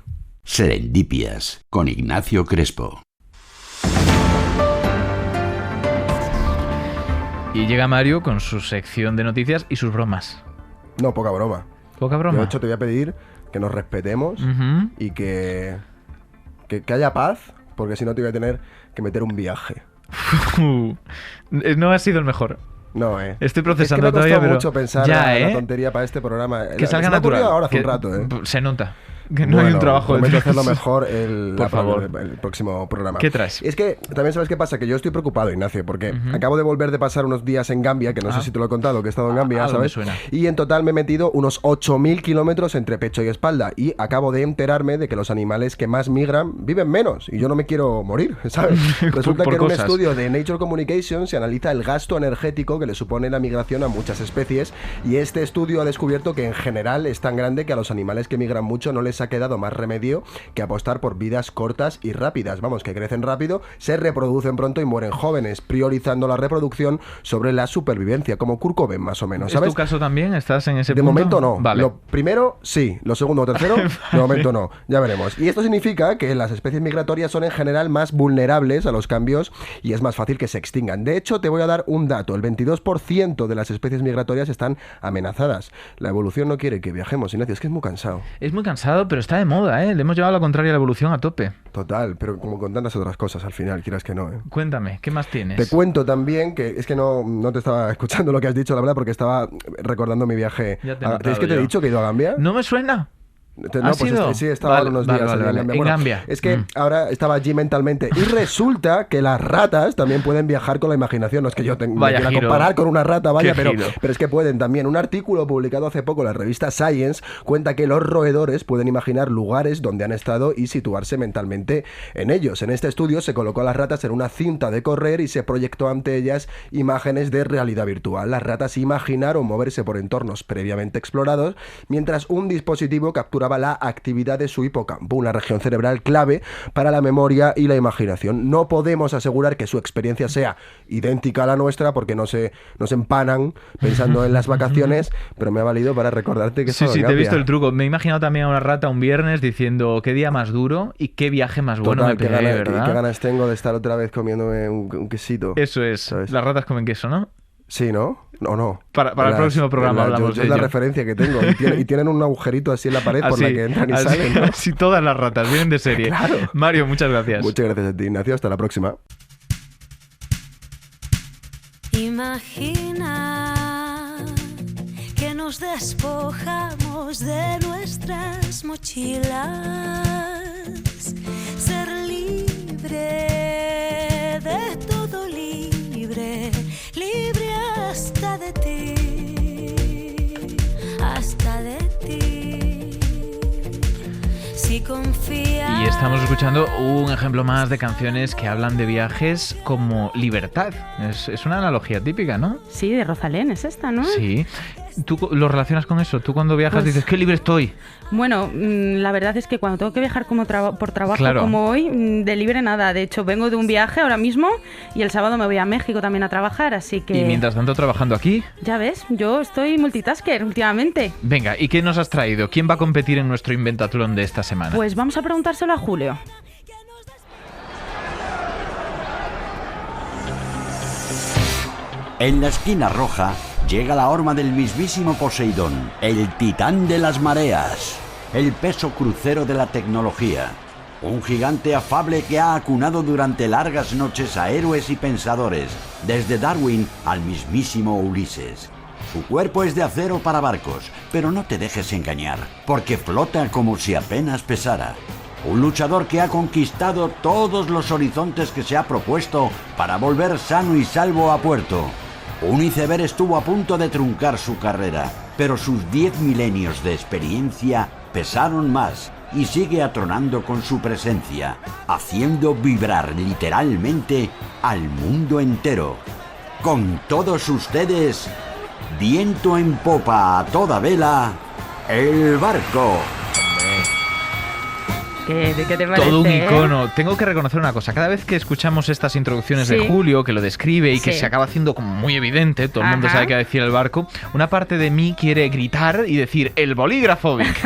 Serendipias, con Ignacio Crespo. Y llega Mario con su sección de noticias y sus bromas. No, poca broma. ¿Poca broma? De hecho, te voy a pedir que nos respetemos y que haya paz, porque si no te voy a tener que meter un viaje. No ha sido el mejor. No, Estoy procesando es que me todavía, pero mucho pensar la tontería para este programa. Que salga natural. Ahora hace un rato, Se nota. Que no hay un trabajo. Prometo hacerlo mejor por favor. el próximo programa. ¿Qué traes? Es que también sabes qué pasa, que yo estoy preocupado, Ignacio, porque acabo de volver de pasar unos días en Gambia, que no sé si te lo he contado, que he estado en Gambia, ¿sabes? Suena. Y en total me he metido unos 8.000 kilómetros entre pecho y espalda. Y acabo de enterarme de que los animales que más migran viven menos. Y yo no me quiero morir, ¿sabes? Resulta que en un estudio de Nature Communications se analiza el gasto energético que le supone la migración a muchas especies. Y este estudio ha descubierto que en general es tan grande que a los animales que migran mucho no les ha quedado más remedio que apostar por vidas cortas y rápidas. Vamos, que crecen rápido, se reproducen pronto y mueren jóvenes, priorizando la reproducción sobre la supervivencia, como Kurt Cobain, más o menos, ¿sabes? ¿Es tu caso también? ¿Estás en ese punto? De momento no. Vale. Lo primero, sí. Lo segundo o tercero, de momento no. Ya veremos. Y esto significa que las especies migratorias son en general más vulnerables a los cambios y es más fácil que se extingan. De hecho, te voy a dar un dato. El 22% de las especies migratorias están amenazadas. La evolución no quiere que viajemos, Ignacio. Es que es muy cansado. Es muy cansado, pero está de moda, ¿eh? Le hemos llevado a la contraria a la evolución a tope. Total, pero como con tantas otras cosas al final, quieras que no, ¿eh? Cuéntame, ¿qué más tienes? Te cuento también que es que no te estaba escuchando lo que has dicho, la verdad, porque estaba recordando mi viaje. ¿Es que te he dicho que he ido a Gambia? No me suena. No, pues sí, he estado unos días en Gambia. Es que ahora estaba allí mentalmente y resulta que las ratas también pueden viajar con la imaginación. No es que yo me quiera comparar con una rata, pero es que pueden también. Un artículo publicado hace poco en la revista Science cuenta que los roedores pueden imaginar lugares donde han estado y situarse mentalmente en ellos. En este estudio se colocó a las ratas en una cinta de correr y se proyectó ante ellas imágenes de realidad virtual. Las ratas imaginaron moverse por entornos previamente explorados, mientras un dispositivo capturaba la actividad de su hipocampo, una región cerebral clave para la memoria y la imaginación. No podemos asegurar que su experiencia sea idéntica a la nuestra porque nos empanan pensando en las vacaciones, pero me ha valido para recordarte que sí, te he visto el truco. Me he imaginado también a una rata un viernes diciendo qué día más duro y qué viaje más bueno me pegué, ¿verdad? Qué ganas tengo de estar otra vez comiéndome un quesito. Eso es, ¿sabes? Las ratas comen queso, ¿no? Sí, ¿no? No. Para el próximo programa hablamos de ello. Es la referencia que tengo. Y tienen un agujerito así en la pared por la que entran y salen, ¿no? Así todas las ratas vienen de serie. Claro. Mario, muchas gracias. Muchas gracias a ti, Ignacio. Hasta la próxima. Imagina que nos despojamos de nuestras mochilas. Ser libre de todo, libre hasta de ti, hasta de ti. Si confías. Y estamos escuchando un ejemplo más de canciones que hablan de viajes como libertad. Es una analogía típica, ¿no? Sí, de Rosalén es esta, ¿no? Sí. ¿Tú lo relacionas con eso? ¿Tú cuando viajas dices, qué libre estoy? Bueno, la verdad es que cuando tengo que viajar por trabajo como hoy, de libre nada. De hecho, vengo de un viaje ahora mismo y el sábado me voy a México también a trabajar, así que... Y mientras tanto trabajando aquí... Ya ves, yo estoy multitasker últimamente. Venga, ¿y qué nos has traído? ¿Quién va a competir en nuestro Inventatlón de esta semana? Pues vamos a preguntárselo a Julio. En la esquina roja llega la horma del mismísimo Poseidón, el titán de las mareas, el peso crucero de la tecnología, un gigante afable que ha acunado durante largas noches a héroes y pensadores, desde Darwin al mismísimo Ulises. Su cuerpo es de acero para barcos, pero no te dejes engañar, porque flota como si apenas pesara. Un luchador que ha conquistado todos los horizontes que se ha propuesto para volver sano y salvo a puerto. Un iceberg estuvo a punto de truncar su carrera, pero sus 10 milenios de experiencia pesaron más y sigue atronando con su presencia, haciendo vibrar literalmente al mundo entero. Con todos ustedes, viento en popa a toda vela, el barco. ¿Qué te parece? Todo un icono. Tengo que reconocer una cosa. Cada vez que escuchamos estas introducciones de Julio, que lo describe y que se acaba haciendo como muy evidente, todo el mundo sabe qué decir el barco, una parte de mí quiere gritar y decir el bolígrafo, Vic.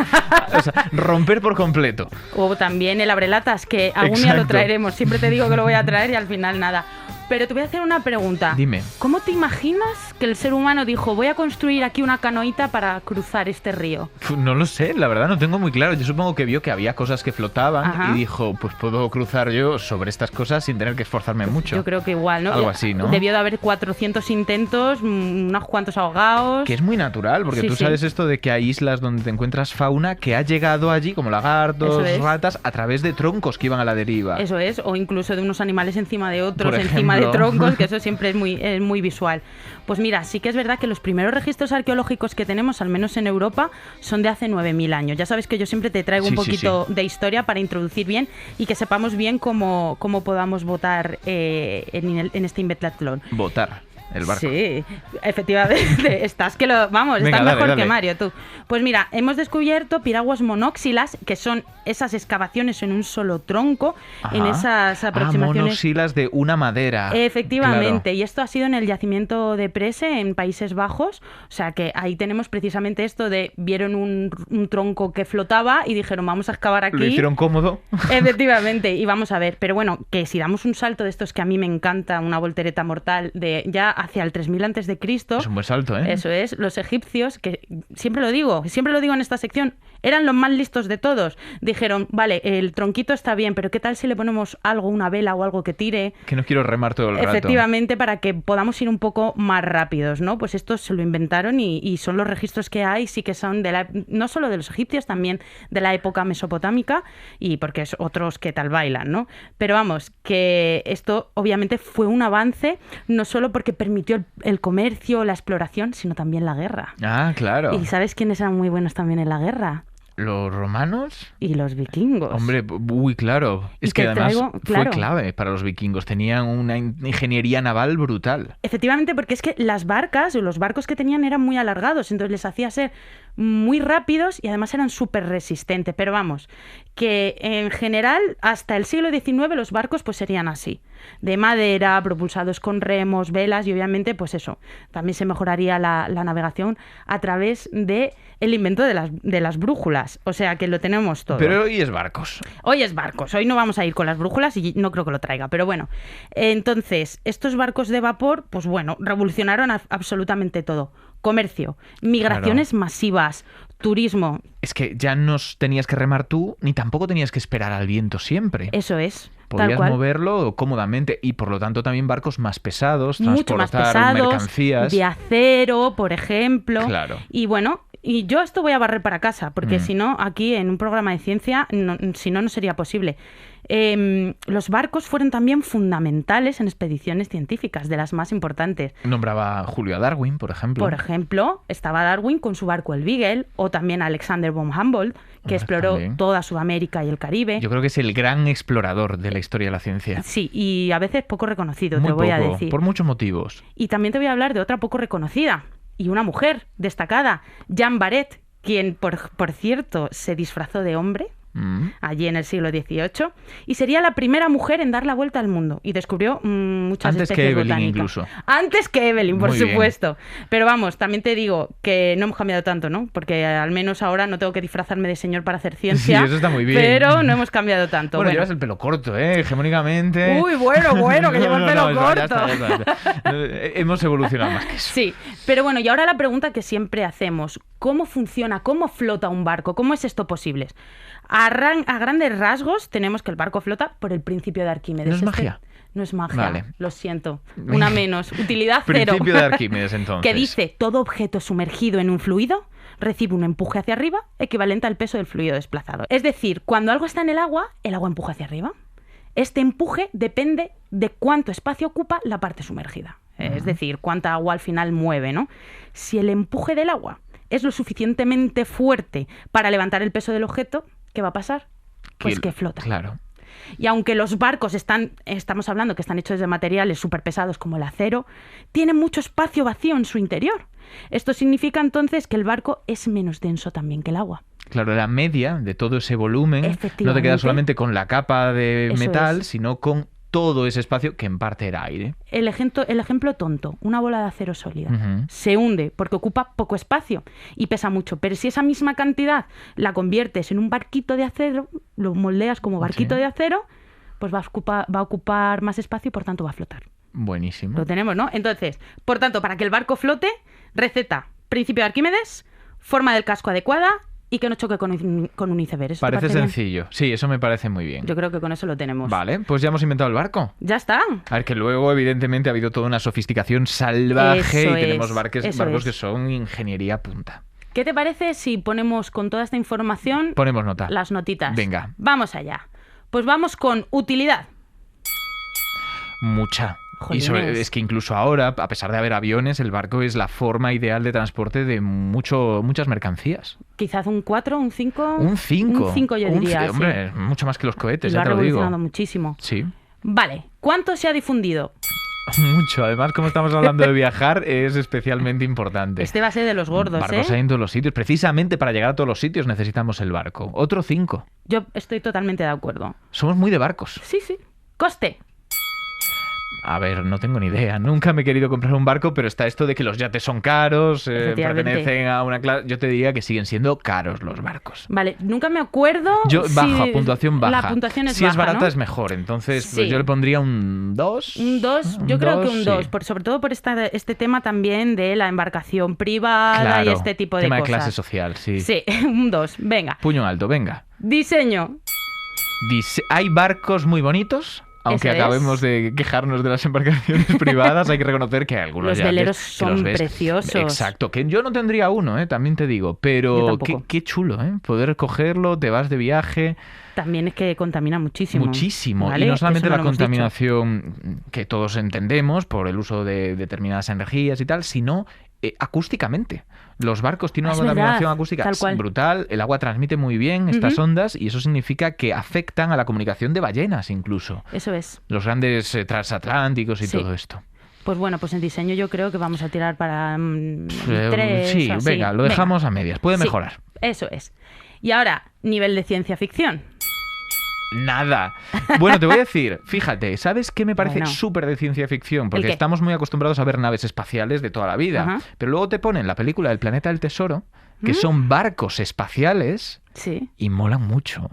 O sea, romper por completo. O también el abrelatas, que algún día lo traeremos. Siempre te digo que lo voy a traer y al final nada. Pero te voy a hacer una pregunta. Dime. ¿Cómo te imaginas que el ser humano dijo, voy a construir aquí una canoita para cruzar este río? No lo sé, la verdad no tengo muy claro. Yo supongo que vio que había cosas que flotaban. Ajá. Y dijo, pues puedo cruzar yo sobre estas cosas sin tener que esforzarme mucho. Yo creo que igual, ¿no? Algo así, ¿no? Debió de haber 400 intentos, unos cuantos ahogados. Que es muy natural, porque tú sabes esto de que hay islas donde te encuentras fauna que ha llegado allí, como lagartos, ratas, a través de troncos que iban a la deriva. Eso es, o incluso de unos animales encima de otros, encima de troncos, que eso siempre es muy visual. Pues mira, sí que es verdad que los primeros registros arqueológicos que tenemos, al menos en Europa, son de hace 9.000 años. Ya sabes que yo siempre te traigo un poquito de historia para introducir bien y que sepamos bien cómo podamos votar en este Inbetlatlón. Votar. El barco. Sí, efectivamente. Estás mejor que Mario, tú. Pues mira, hemos descubierto piraguas monóxilas, que son esas excavaciones en un solo tronco, en esas aproximaciones. Monóxilas de una madera. Efectivamente, claro. Y esto ha sido en el yacimiento de Prese, en Países Bajos. O sea que ahí tenemos precisamente esto de vieron un tronco que flotaba y dijeron, vamos a excavar aquí. Lo hicieron cómodo. Efectivamente, y vamos a ver. Pero bueno, que si damos un salto de estos que a mí me encanta, una voltereta mortal de ya hacia el 3000 a.C. Es un buen salto, ¿eh? Eso es, los egipcios, que siempre lo digo en esta sección, eran los más listos de todos. Dijeron, vale, el tronquito está bien, pero ¿qué tal si le ponemos algo, una vela o algo que tire? Que no quiero remar todo el rato. Efectivamente, para que podamos ir un poco más rápidos, ¿no? Pues estos se lo inventaron y son los registros que hay, sí que son no solo de los egipcios, también de la época mesopotámica, y porque es otros que tal bailan, ¿no? Pero vamos, que esto obviamente fue un avance, no solo porque permitió el comercio, la exploración, sino también la guerra. Ah, claro. ¿Y sabes quiénes eran muy buenos también en la guerra? ¿Los romanos? Y los vikingos. Hombre, claro. Es que además fue clave para los vikingos. Tenían una ingeniería naval brutal. Efectivamente, porque es que las barcas o los barcos que tenían eran muy alargados, entonces les hacía ser muy rápidos y además eran súper resistentes. Pero vamos, que en general hasta el siglo XIX los barcos pues serían así, de madera, propulsados con remos, velas y obviamente pues eso, también se mejoraría la navegación a través de el invento de las brújulas. O sea que lo tenemos todo. Pero hoy es barcos. Hoy es barcos. Hoy no vamos a ir con las brújulas y no creo que lo traiga. Pero bueno, entonces, estos barcos de vapor, pues bueno, revolucionaron absolutamente todo. Comercio, migraciones masivas, turismo. Es que ya no tenías que remar tú, ni tampoco tenías que esperar al viento siempre. Eso es. Podías moverlo cómodamente y por lo tanto también barcos más pesados, mucho más pesados, mercancías. De acero, por ejemplo. Claro. Y bueno, y yo esto voy a barrer para casa, porque si no, aquí en un programa de ciencia, si no sería posible. Los barcos fueron también fundamentales en expediciones científicas, de las más importantes. Nombraba Julio a Darwin, por ejemplo. Por ejemplo, estaba Darwin con su barco el Beagle, o también Alexander von Humboldt, que exploró toda Sudamérica y el Caribe. Yo creo que es el gran explorador de la historia de la ciencia. Sí, y a veces poco reconocido, te voy a decir. Por muchos motivos. Y también te voy a hablar de otra poco reconocida, y una mujer destacada, Jeanne Barret, quien, por cierto, se disfrazó de hombre allí en el siglo XVIII, y sería la primera mujer en dar la vuelta al mundo y descubrió muchas especies botánicas. Antes que Evelyn incluso. Antes que Evelyn, por supuesto. Pero vamos, también te digo que no hemos cambiado tanto, ¿no? Porque al menos ahora no tengo que disfrazarme de señor para hacer ciencia. Sí, eso está muy bien. Pero no hemos cambiado tanto. Bueno, llevas el pelo corto, hegemónicamente. Uy, bueno, que llevo el pelo corto. Ya está. Hemos evolucionado más que eso. Sí, pero bueno, y ahora la pregunta que siempre hacemos, ¿cómo funciona, cómo flota un barco? ¿Cómo es esto posible? A grandes rasgos tenemos que el barco flota por el principio de Arquímedes. ¿No es magia? No es magia, vale. Lo siento. Una menos. Utilidad cero. Principio de Arquímedes, entonces. Que dice, todo objeto sumergido en un fluido recibe un empuje hacia arriba equivalente al peso del fluido desplazado. Es decir, cuando algo está en el agua empuja hacia arriba. Este empuje depende de cuánto espacio ocupa la parte sumergida. Es decir, cuánta agua al final mueve, ¿no? Si el empuje del agua es lo suficientemente fuerte para levantar el peso del objeto, ¿qué va a pasar? Pues que flota. Claro. Y aunque los barcos estamos hablando que están hechos de materiales súper pesados como el acero, tienen mucho espacio vacío en su interior. Esto significa entonces que el barco es menos denso también que el agua. Claro, la media de todo ese volumen no te queda solamente con la capa de metal, sino con todo ese espacio que en parte era aire. El ejemplo tonto, una bola de acero sólida. Se hunde porque ocupa poco espacio y pesa mucho, pero si esa misma cantidad la conviertes en un barquito de acero, lo moldeas como barquito de acero, pues va a ocupar más espacio y por tanto va a flotar. Buenísimo. Lo tenemos, ¿no? Entonces, por tanto, para que el barco flote, receta, principio de Arquímedes, forma del casco adecuada y que no choque con un iceberg. Parece sencillo. Sí, eso me parece muy bien. Yo creo que con eso lo tenemos. Vale, pues ya hemos inventado el barco. Ya está. A ver, que luego, evidentemente, ha habido toda una sofisticación salvaje y tenemos barcos que son ingeniería punta. ¿Qué te parece si ponemos con toda esta información... Ponemos nota. Las notitas. Venga. Vamos allá. Pues vamos con utilidad. Mucha. Y es que incluso ahora, a pesar de haber aviones, el barco es la forma ideal de transporte de muchas mercancías. Quizás un 4, un 5. Un 5. Un 5 yo diría. Hombre, mucho más que los cohetes, ya te lo digo. Lo ha revolucionado muchísimo. Sí. Vale, ¿cuánto se ha difundido? Mucho. Además, como estamos hablando de viajar, es especialmente importante. Este va a ser de los gordos, Barcos hay en todos los sitios. Precisamente para llegar a todos los sitios necesitamos el barco. Otro 5. Yo estoy totalmente de acuerdo. Somos muy de barcos. Sí. Coste. A ver, no tengo ni idea. Nunca me he querido comprar un barco, pero está esto de que los yates son caros, pertenecen a una clase... Yo te diría que siguen siendo caros los barcos. Vale, nunca me acuerdo puntuación baja. La puntuación es si baja, es barata, ¿no? Es mejor. Entonces, pues yo le pondría un 2. Un 2, yo creo que un 2. Sobre todo por este tema también de la embarcación privada y este tipo de cosas. Tema de clase social, sí. Sí, un 2. Venga. Puño alto, venga. Diseño. Hay barcos muy bonitos. Aunque acabemos de quejarnos de las embarcaciones privadas, hay que reconocer que hay algunos los veleros son preciosos. Exacto, que yo no tendría uno, también te digo, pero qué chulo, poder cogerlo, te vas de viaje. También es que contamina muchísimo. Muchísimo, ¿vale? Y no solamente la contaminación que todos entendemos por el uso de determinadas energías y tal, sino acústicamente. Los barcos tienen una contaminación acústica brutal, el agua transmite muy bien estas ondas y eso significa que afectan a la comunicación de ballenas incluso. Eso es. Los grandes transatlánticos y todo esto. Pues bueno, pues en diseño yo creo que vamos a tirar para 3. Sí, venga, lo dejamos a medias, puede mejorar. Eso es. Y ahora, nivel de ciencia ficción. Nada. Bueno, te voy a decir, fíjate, ¿sabes qué me parece súper de ciencia ficción? Porque estamos muy acostumbrados a ver naves espaciales de toda la vida. Pero luego te ponen la película El planeta del tesoro, que son barcos espaciales y molan mucho.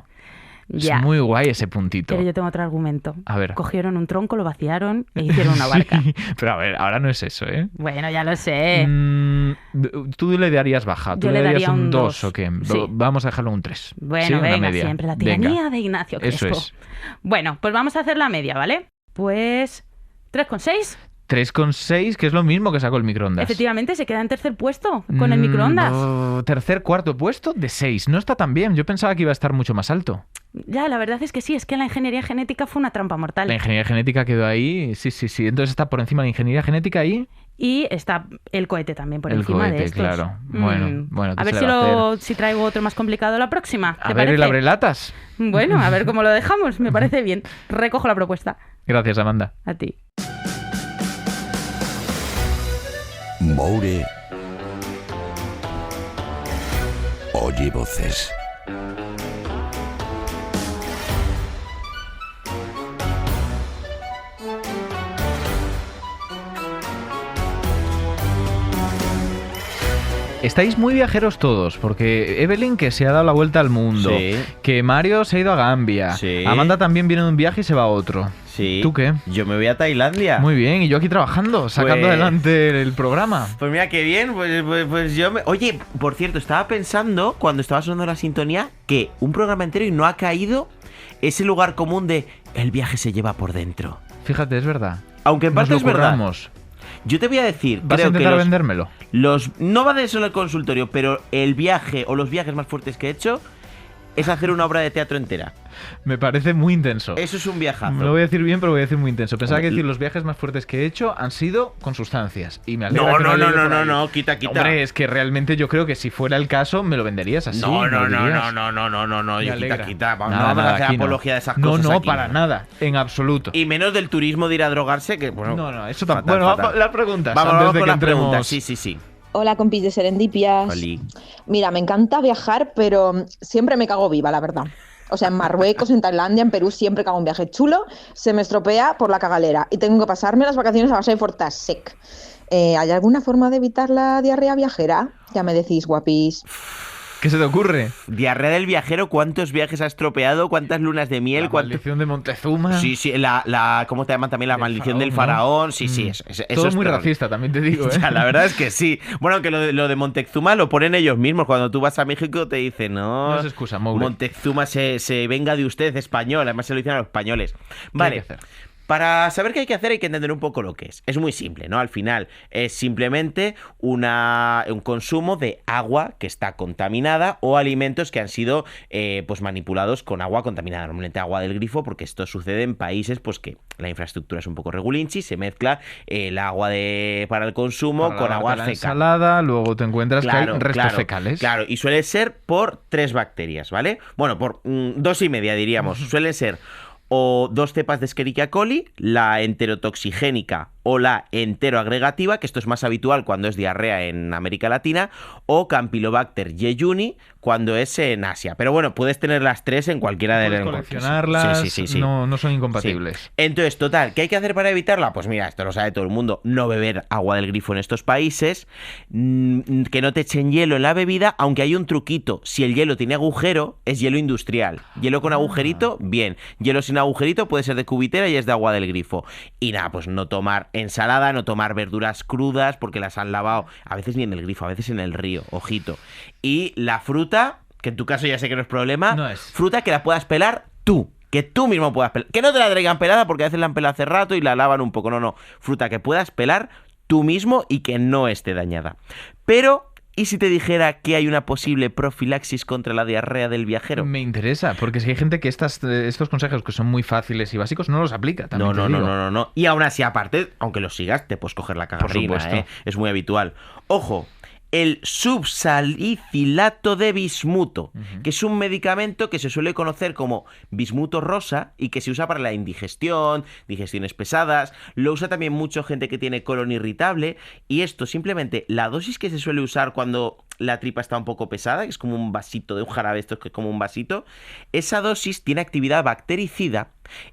Es muy guay ese puntito. Pero yo tengo otro argumento. A ver. Cogieron un tronco, lo vaciaron e hicieron una barca. Pero a ver, ahora no es eso, ¿eh? Bueno, ya lo sé. Tú le darías baja. ¿Tú le darías un 2 o qué? Sí. Vamos a dejarlo un 3. Bueno, venga, siempre la tiranía de Ignacio Crespo. Eso es. Bueno, pues vamos a hacer la media, ¿vale? Pues 3,6. 3,6, que es lo mismo que sacó el microondas. Efectivamente, se queda en tercer puesto con el microondas. Tercer, cuarto puesto de 6. No está tan bien. Yo pensaba que iba a estar mucho más alto. Ya, la verdad es que sí, es que la ingeniería genética fue una trampa mortal. La ingeniería genética quedó ahí, sí. Entonces está por encima de la ingeniería genética ahí. Y está el cohete también por encima de estos. Claro. Bueno. A ver si traigo otro más complicado la próxima. A ver, el abrelatas. Bueno, a ver cómo lo dejamos. Me parece bien. Recojo la propuesta. Gracias, Amanda. A ti. Moure oye voces. Estáis muy viajeros todos, porque Evelyn que se ha dado la vuelta al mundo, que Mario se ha ido a Gambia, Amanda también viene de un viaje y se va a otro. Sí. ¿Tú qué? Yo me voy a Tailandia. Muy bien, y yo aquí trabajando, sacando adelante el programa. Pues mira, qué bien, pues yo me... Oye, por cierto, estaba pensando, cuando estaba sonando la sintonía, que un programa entero y no ha caído ese lugar común de el viaje se lleva por dentro. Fíjate, es verdad. Aunque en parte es verdad. Yo te voy a decir... ¿Vas a intentar vendérmelo? No va de solo el consultorio, pero el viaje o los viajes más fuertes que he hecho es hacer una obra de teatro entera. Me parece muy intenso. Eso es un viajazo. No lo voy a decir bien, pero voy a decir muy intenso. Pensaba que decir los viajes más fuertes que he hecho han sido con sustancias. Y me alegra no, quita. Hombre, es que realmente yo creo que si fuera el caso me lo venderías así. No, quita. No vamos a hacer apología de esas cosas. No, para nada, en absoluto. Y menos del turismo de ir a drogarse, que bueno. No, eso tampoco. Bueno, las preguntas. Vamos con las preguntas. Sí. Hola, compis de Serendipias. Oli. Mira, me encanta viajar, pero siempre me cago viva, la verdad. O sea, en Marruecos, en Tailandia, en Perú, siempre que hago un viaje chulo, se me estropea por la cagalera y tengo que pasarme las vacaciones a base de Fortasec. ¿Hay alguna forma de evitar la diarrea viajera? Ya me decís, guapis. ¿Qué se te ocurre? Diarrea del viajero, ¿cuántos viajes ha estropeado? ¿Cuántas lunas de miel? La maldición de Montezuma. Sí, ¿cómo te llaman también? La maldición del faraón. Sí, eso todo es muy peor. racista, también te digo, ¿eh? Ya, la verdad es que sí. Bueno, que lo de Montezuma lo ponen ellos mismos. Cuando tú vas a México te dicen, no se excusa, Moure. Montezuma se venga de usted, español. Además se lo dicen a los españoles. Vale. Para saber qué hay que hacer hay que entender un poco lo que es. Es muy simple, ¿no? Al final es simplemente un consumo de agua que está contaminada o alimentos que han sido pues manipulados con agua contaminada. Normalmente agua del grifo, porque esto sucede en países pues que la infraestructura es un poco regulinchi, se mezcla el agua para el consumo con agua la seca. Ensalada, luego te encuentras que hay restos fecales. Claro, y suele ser por 3 bacterias, ¿vale? Bueno, por 2,5 diríamos. Suelen ser o 2 cepas de Escherichia coli, la enterotoxigénica o la enteroagregativa, que esto es más habitual cuando es diarrea en América Latina, o Campylobacter jejuni cuando es en Asia. Pero bueno, puedes tener las 3 en cualquiera de las coleccionarlas, sí. No son incompatibles. Sí. Entonces, total, ¿qué hay que hacer para evitarla? Pues mira, esto lo sabe todo el mundo, no beber agua del grifo en estos países, que no te echen hielo en la bebida, aunque hay un truquito, si el hielo tiene agujero, es hielo industrial. Hielo con agujerito, bien. Hielo sin agujerito puede ser de cubitera y es de agua del grifo. Y nada, pues no tomar ensalada, no tomar verduras crudas porque las han lavado, a veces ni en el grifo, a veces en el río, ojito. Y la fruta, que en tu caso ya sé que no es problema, fruta que la puedas pelar tú. Que tú mismo puedas pelar. Que no te la traigan pelada porque a veces la han pelado hace rato y la lavan un poco. No. Fruta que puedas pelar tú mismo y que no esté dañada. Pero ¿y si te dijera que hay una posible profilaxis contra la diarrea del viajero? Me interesa, porque si hay gente que estos consejos que son muy fáciles y básicos no los aplica. No. Y aún así, aparte, aunque los sigas, te puedes coger la cagarrina, por supuesto. Es muy habitual. Ojo, el subsalicilato de bismuto, que es un medicamento que se suele conocer como bismuto rosa y que se usa para la indigestión, digestiones pesadas. Lo usa también mucho gente que tiene colon irritable, y esto simplemente, la dosis que se suele usar cuando la tripa está un poco pesada, que es como un vasito de un jarabe, esto que es como un vasito, esa dosis tiene actividad bactericida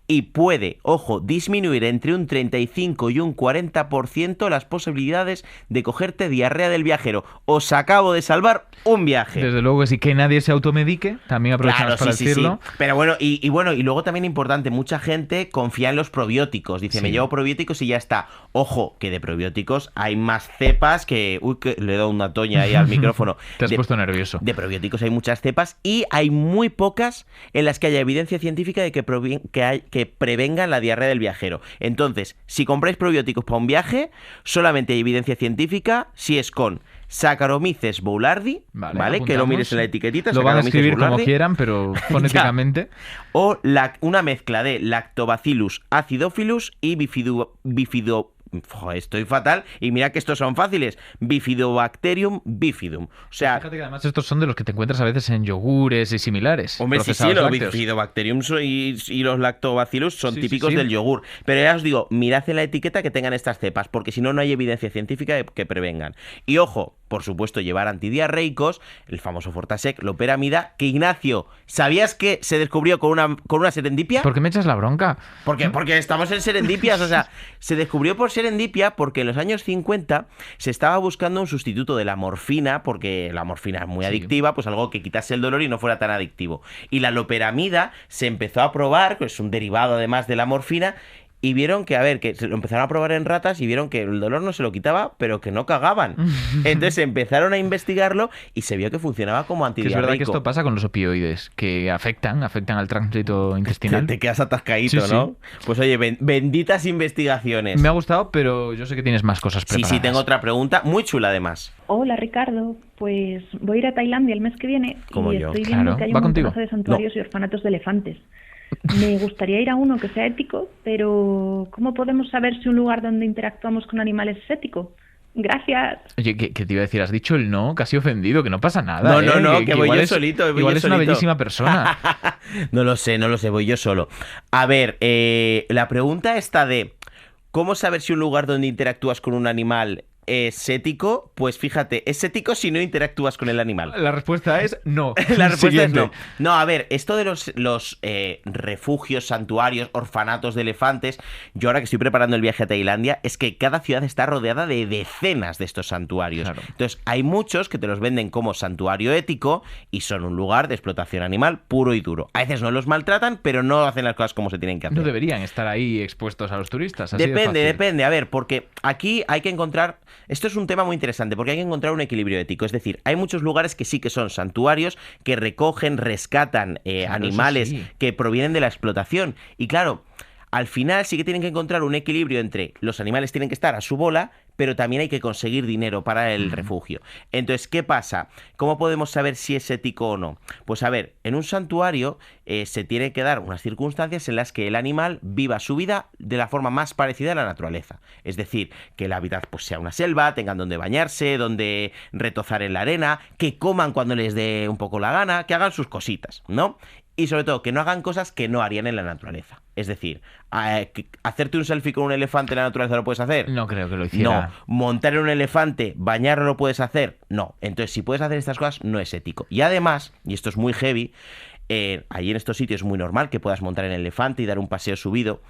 y puede, ojo, disminuir entre un 35 y un 40% las posibilidades de cogerte diarrea del viajero. Os acabo de salvar un viaje. Desde luego que sí, que nadie se automedique, también aprovechamos para decirlo. Sí. Pero bueno, y luego también importante, mucha gente confía en los probióticos, dice, me llevo probióticos y ya está. Ojo, que de probióticos hay más cepas que... Uy, que le he dado una toña ahí al micrófono. Te has puesto nervioso. De probióticos hay muchas cepas y hay muy pocas en las que haya evidencia científica de que prevengan la diarrea del viajero. Entonces, si compráis probióticos para un viaje, solamente hay evidencia científica si es con Saccharomyces boulardii, ¿vale? Que lo mires en la etiquetita. Lo van a escribir como quieran, pero fonéticamente. O una mezcla de Lactobacillus acidophilus y estoy fatal, y mira que estos son fáciles. Bifidobacterium bifidum. O sea, fíjate que además estos son de los que te encuentras a veces en yogures y similares. Hombre, sí, los Bifidobacterium y los Lactobacillus son típicos del yogur. Pero ya os digo, mirad en la etiqueta que tengan estas cepas, porque si no, no hay evidencia científica que prevengan. Y ojo, por supuesto, llevar antidiarreicos, el famoso Fortasec, loperamida, que Ignacio, ¿sabías que se descubrió con una serendipia? ¿Por qué me echas la bronca? Porque estamos en serendipias, o sea, se descubrió por serendipia porque en los años 50 se estaba buscando un sustituto de la morfina, porque la morfina es muy adictiva, pues algo que quitase el dolor y no fuera tan adictivo. Y la loperamida se empezó a probar, que es un derivado además de la morfina, y vieron que se lo empezaron a probar en ratas y vieron que el dolor no se lo quitaba, pero que no cagaban. Entonces empezaron a investigarlo y se vio que funcionaba como antidiarreico. Es verdad que esto pasa con los opioides, que afectan al tránsito intestinal. Te quedas atascadito, ¿no? Pues oye, benditas investigaciones. Me ha gustado, pero yo sé que tienes más cosas preparadas. Sí, tengo otra pregunta, muy chula además. Hola Ricardo, pues voy a ir a Tailandia el mes que viene y estoy viendo que hay un montón de santuarios y orfanatos de elefantes. Me gustaría ir a uno que sea ético, pero ¿cómo podemos saber si un lugar donde interactuamos con animales es ético? Gracias. Oye, ¿qué te iba a decir? Has dicho el no, casi ofendido, que no pasa nada. No, que voy yo solito. Igual es una bellísima persona. No lo sé, voy yo solo. A ver, la pregunta está de ¿cómo saber si un lugar donde interactúas con un animal ¿Es ético? Pues fíjate, es ético si no interactúas con el animal. La respuesta es no. La respuesta es no. No, a ver, esto de los refugios, santuarios, orfanatos de elefantes, yo ahora que estoy preparando el viaje a Tailandia, es que cada ciudad está rodeada de decenas de estos santuarios. Claro. Entonces, hay muchos que te los venden como santuario ético y son un lugar de explotación animal puro y duro. A veces no los maltratan, pero no hacen las cosas como se tienen que hacer. No deberían estar ahí expuestos a los turistas. Así Depende. A ver, porque aquí hay que encontrar... Esto es un tema muy interesante porque hay que encontrar un equilibrio ético. Es decir, hay muchos lugares que sí que son santuarios, que recogen, rescatan animales que provienen de la explotación. Y claro, al final sí que tienen que encontrar un equilibrio entre los animales tienen que estar a su bola, pero también hay que conseguir dinero para el refugio. Entonces, ¿qué pasa? ¿Cómo podemos saber si es ético o no? Pues a ver, en un santuario se tiene que dar unas circunstancias en las que el animal viva su vida de la forma más parecida a la naturaleza. Es decir, que el hábitat pues, sea una selva, tengan donde bañarse, donde retozar en la arena, que coman cuando les dé un poco la gana, que hagan sus cositas, ¿no? Y sobre todo, que no hagan cosas que no harían en la naturaleza. Es decir, ¿hacerte un selfie con un elefante en la naturaleza lo puedes hacer? No creo que lo hiciera. No. ¿Montar en un elefante, bañarlo lo puedes hacer? No. Entonces, si puedes hacer estas cosas, no es ético. Y además, y esto es muy heavy, allí en estos sitios es muy normal que puedas montar en el elefante y dar un paseo subido.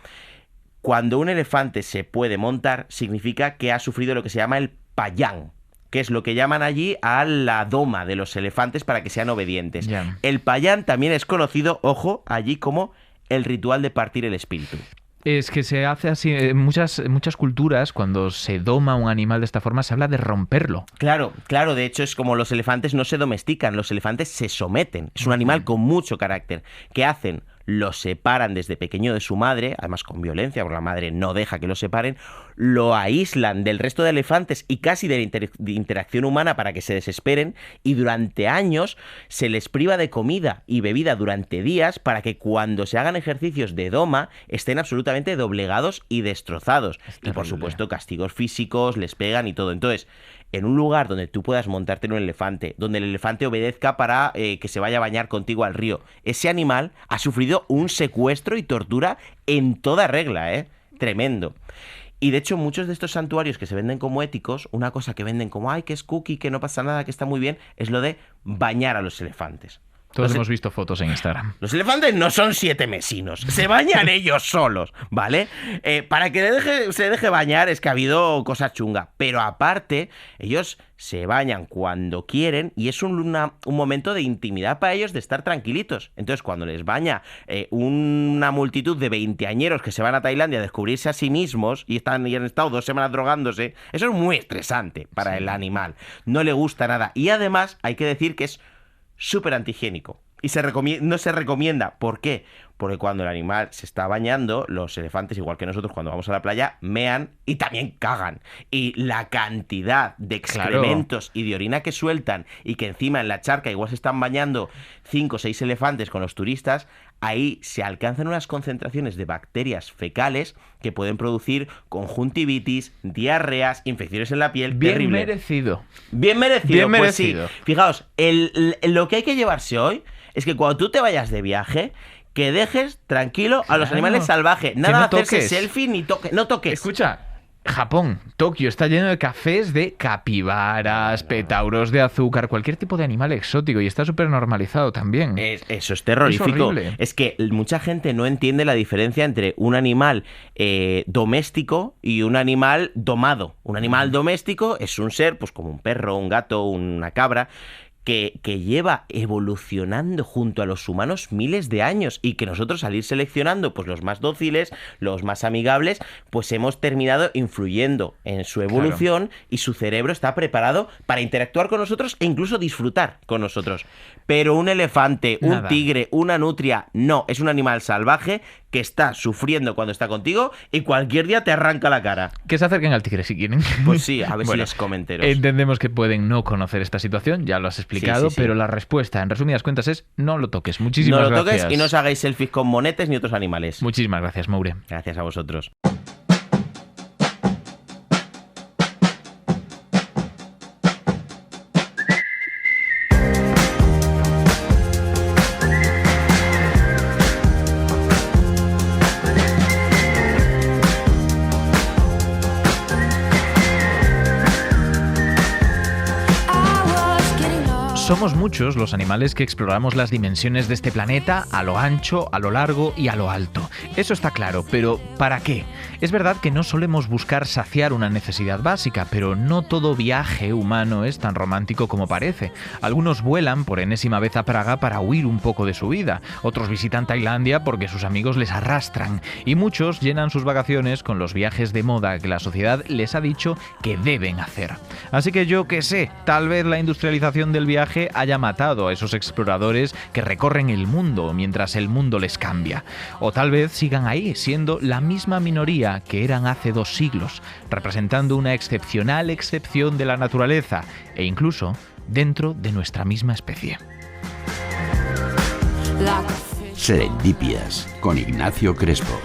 Cuando un elefante se puede montar, significa que ha sufrido lo que se llama el payán, que es lo que llaman allí a la doma de los elefantes para que sean obedientes. Yeah. El payán también es conocido, ojo, allí como el ritual de partir el espíritu. Es que se hace así en muchas culturas, cuando se doma un animal de esta forma, se habla de romperlo. Claro, de hecho es como los elefantes no se domestican, los elefantes se someten. Es un animal con mucho carácter. ¿Qué hacen? Lo separan desde pequeño de su madre, además con violencia, porque la madre no deja que lo separen, lo aíslan del resto de elefantes y casi de la interacción humana para que se desesperen, y durante años se les priva de comida y bebida durante días para que cuando se hagan ejercicios de doma estén absolutamente doblegados y destrozados. Y por supuesto castigos físicos, les pegan y todo. Entonces, en un lugar donde tú puedas montarte en un elefante, donde el elefante obedezca para que se vaya a bañar contigo al río, ese animal ha sufrido un secuestro y tortura en toda regla, tremendo. Y de hecho muchos de estos santuarios que se venden como éticos, una cosa que venden como, ay, que es cookie, que no pasa nada, que está muy bien, es lo de bañar a los elefantes. Todos hemos visto fotos en Instagram. Los elefantes no son 7 mesinos, se bañan ellos solos, ¿vale? Para que se deje bañar es que ha habido cosas chungas, pero aparte ellos se bañan cuando quieren y es un momento de intimidad para ellos, de estar tranquilitos. Entonces cuando les baña una multitud de veinteañeros que se van a Tailandia a descubrirse a sí mismos y han estado 2 semanas drogándose, eso es muy estresante para el animal, no le gusta nada. Y además hay que decir que es súper antihigiénico y no se recomienda. ¿Por qué? Porque cuando el animal se está bañando, los elefantes, igual que nosotros cuando vamos a la playa, mean y también cagan. Y la cantidad de excrementos y de orina que sueltan, y que encima en la charca igual se están bañando 5 o 6 elefantes con los turistas, ahí se alcanzan unas concentraciones de bacterias fecales que pueden producir conjuntivitis, diarreas, infecciones en la piel. Bien terrible. merecido. Bien merecido. Bien merecido. Sí. Fijaos, lo que hay que llevarse hoy es que cuando tú te vayas de viaje, que dejes tranquilo a los animales salvajes. Nada de hacerse selfie ni no toques. Escucha, Japón, Tokio, está lleno de cafés de capibaras, petauros de azúcar, cualquier tipo de animal exótico, y está súper normalizado también. Eso es terrorífico. Es que mucha gente no entiende la diferencia entre un animal doméstico y un animal domado. Un animal doméstico es un ser, pues como un perro, un gato, una cabra, que lleva evolucionando junto a los humanos miles de años, y que nosotros al ir seleccionando pues los más dóciles, los más amigables, pues hemos terminado influyendo en su evolución, y su cerebro está preparado para interactuar con nosotros e incluso disfrutar con nosotros. Pero un elefante, un tigre, una nutria, no, es un animal salvaje que está sufriendo cuando está contigo y cualquier día te arranca la cara. Que se acerquen al tigre si quieren. Pues sí, a ver si les comenteros. Entendemos que pueden no conocer esta situación, ya lo has explicado, pero la respuesta, en resumidas cuentas, es no lo toques. Muchísimas gracias. No lo toques y no os hagáis selfies con monetes ni otros animales. Muchísimas gracias, Moure. Gracias a vosotros. Somos muchos los animales que exploramos las dimensiones de este planeta a lo ancho, a lo largo y a lo alto. Eso está claro, pero ¿para qué? Es verdad que no solemos buscar saciar una necesidad básica, pero no todo viaje humano es tan romántico como parece. Algunos vuelan por enésima vez a Praga para huir un poco de su vida, otros visitan Tailandia porque sus amigos les arrastran, y muchos llenan sus vacaciones con los viajes de moda que la sociedad les ha dicho que deben hacer. Así que yo qué sé, tal vez la industrialización del viaje haya matado a esos exploradores que recorren el mundo mientras el mundo les cambia. O tal vez sigan ahí, siendo la misma minoría que eran hace 2 siglos, representando una excepcional excepción de la naturaleza e incluso dentro de nuestra misma especie. Serendipias, con Ignacio Crespo.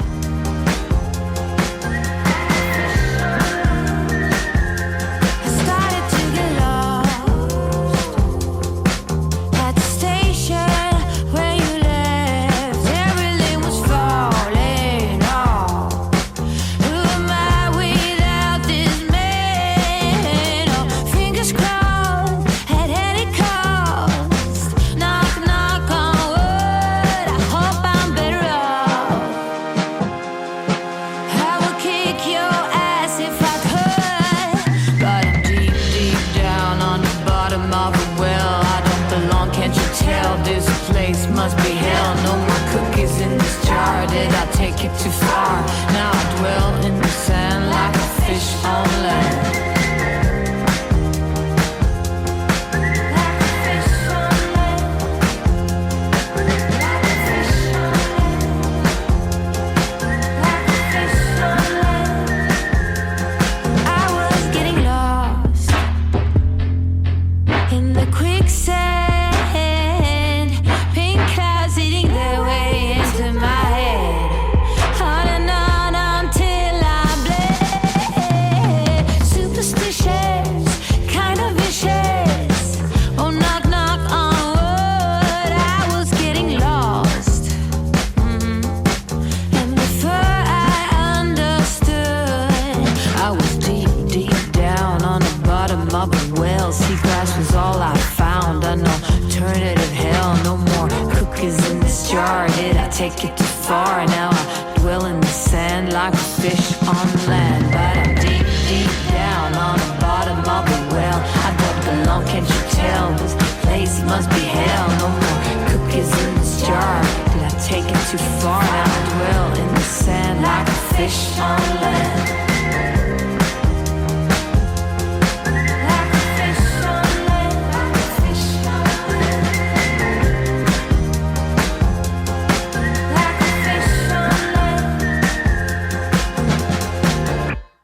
Take it too far, now I dwell in the sand like a fish on land. But I'm deep, deep down on the bottom of a well. I don't belong, can't you tell? This place must be hell. No more cookies in this jar. Did I take it too far? Now I dwell in the sand like a fish on land.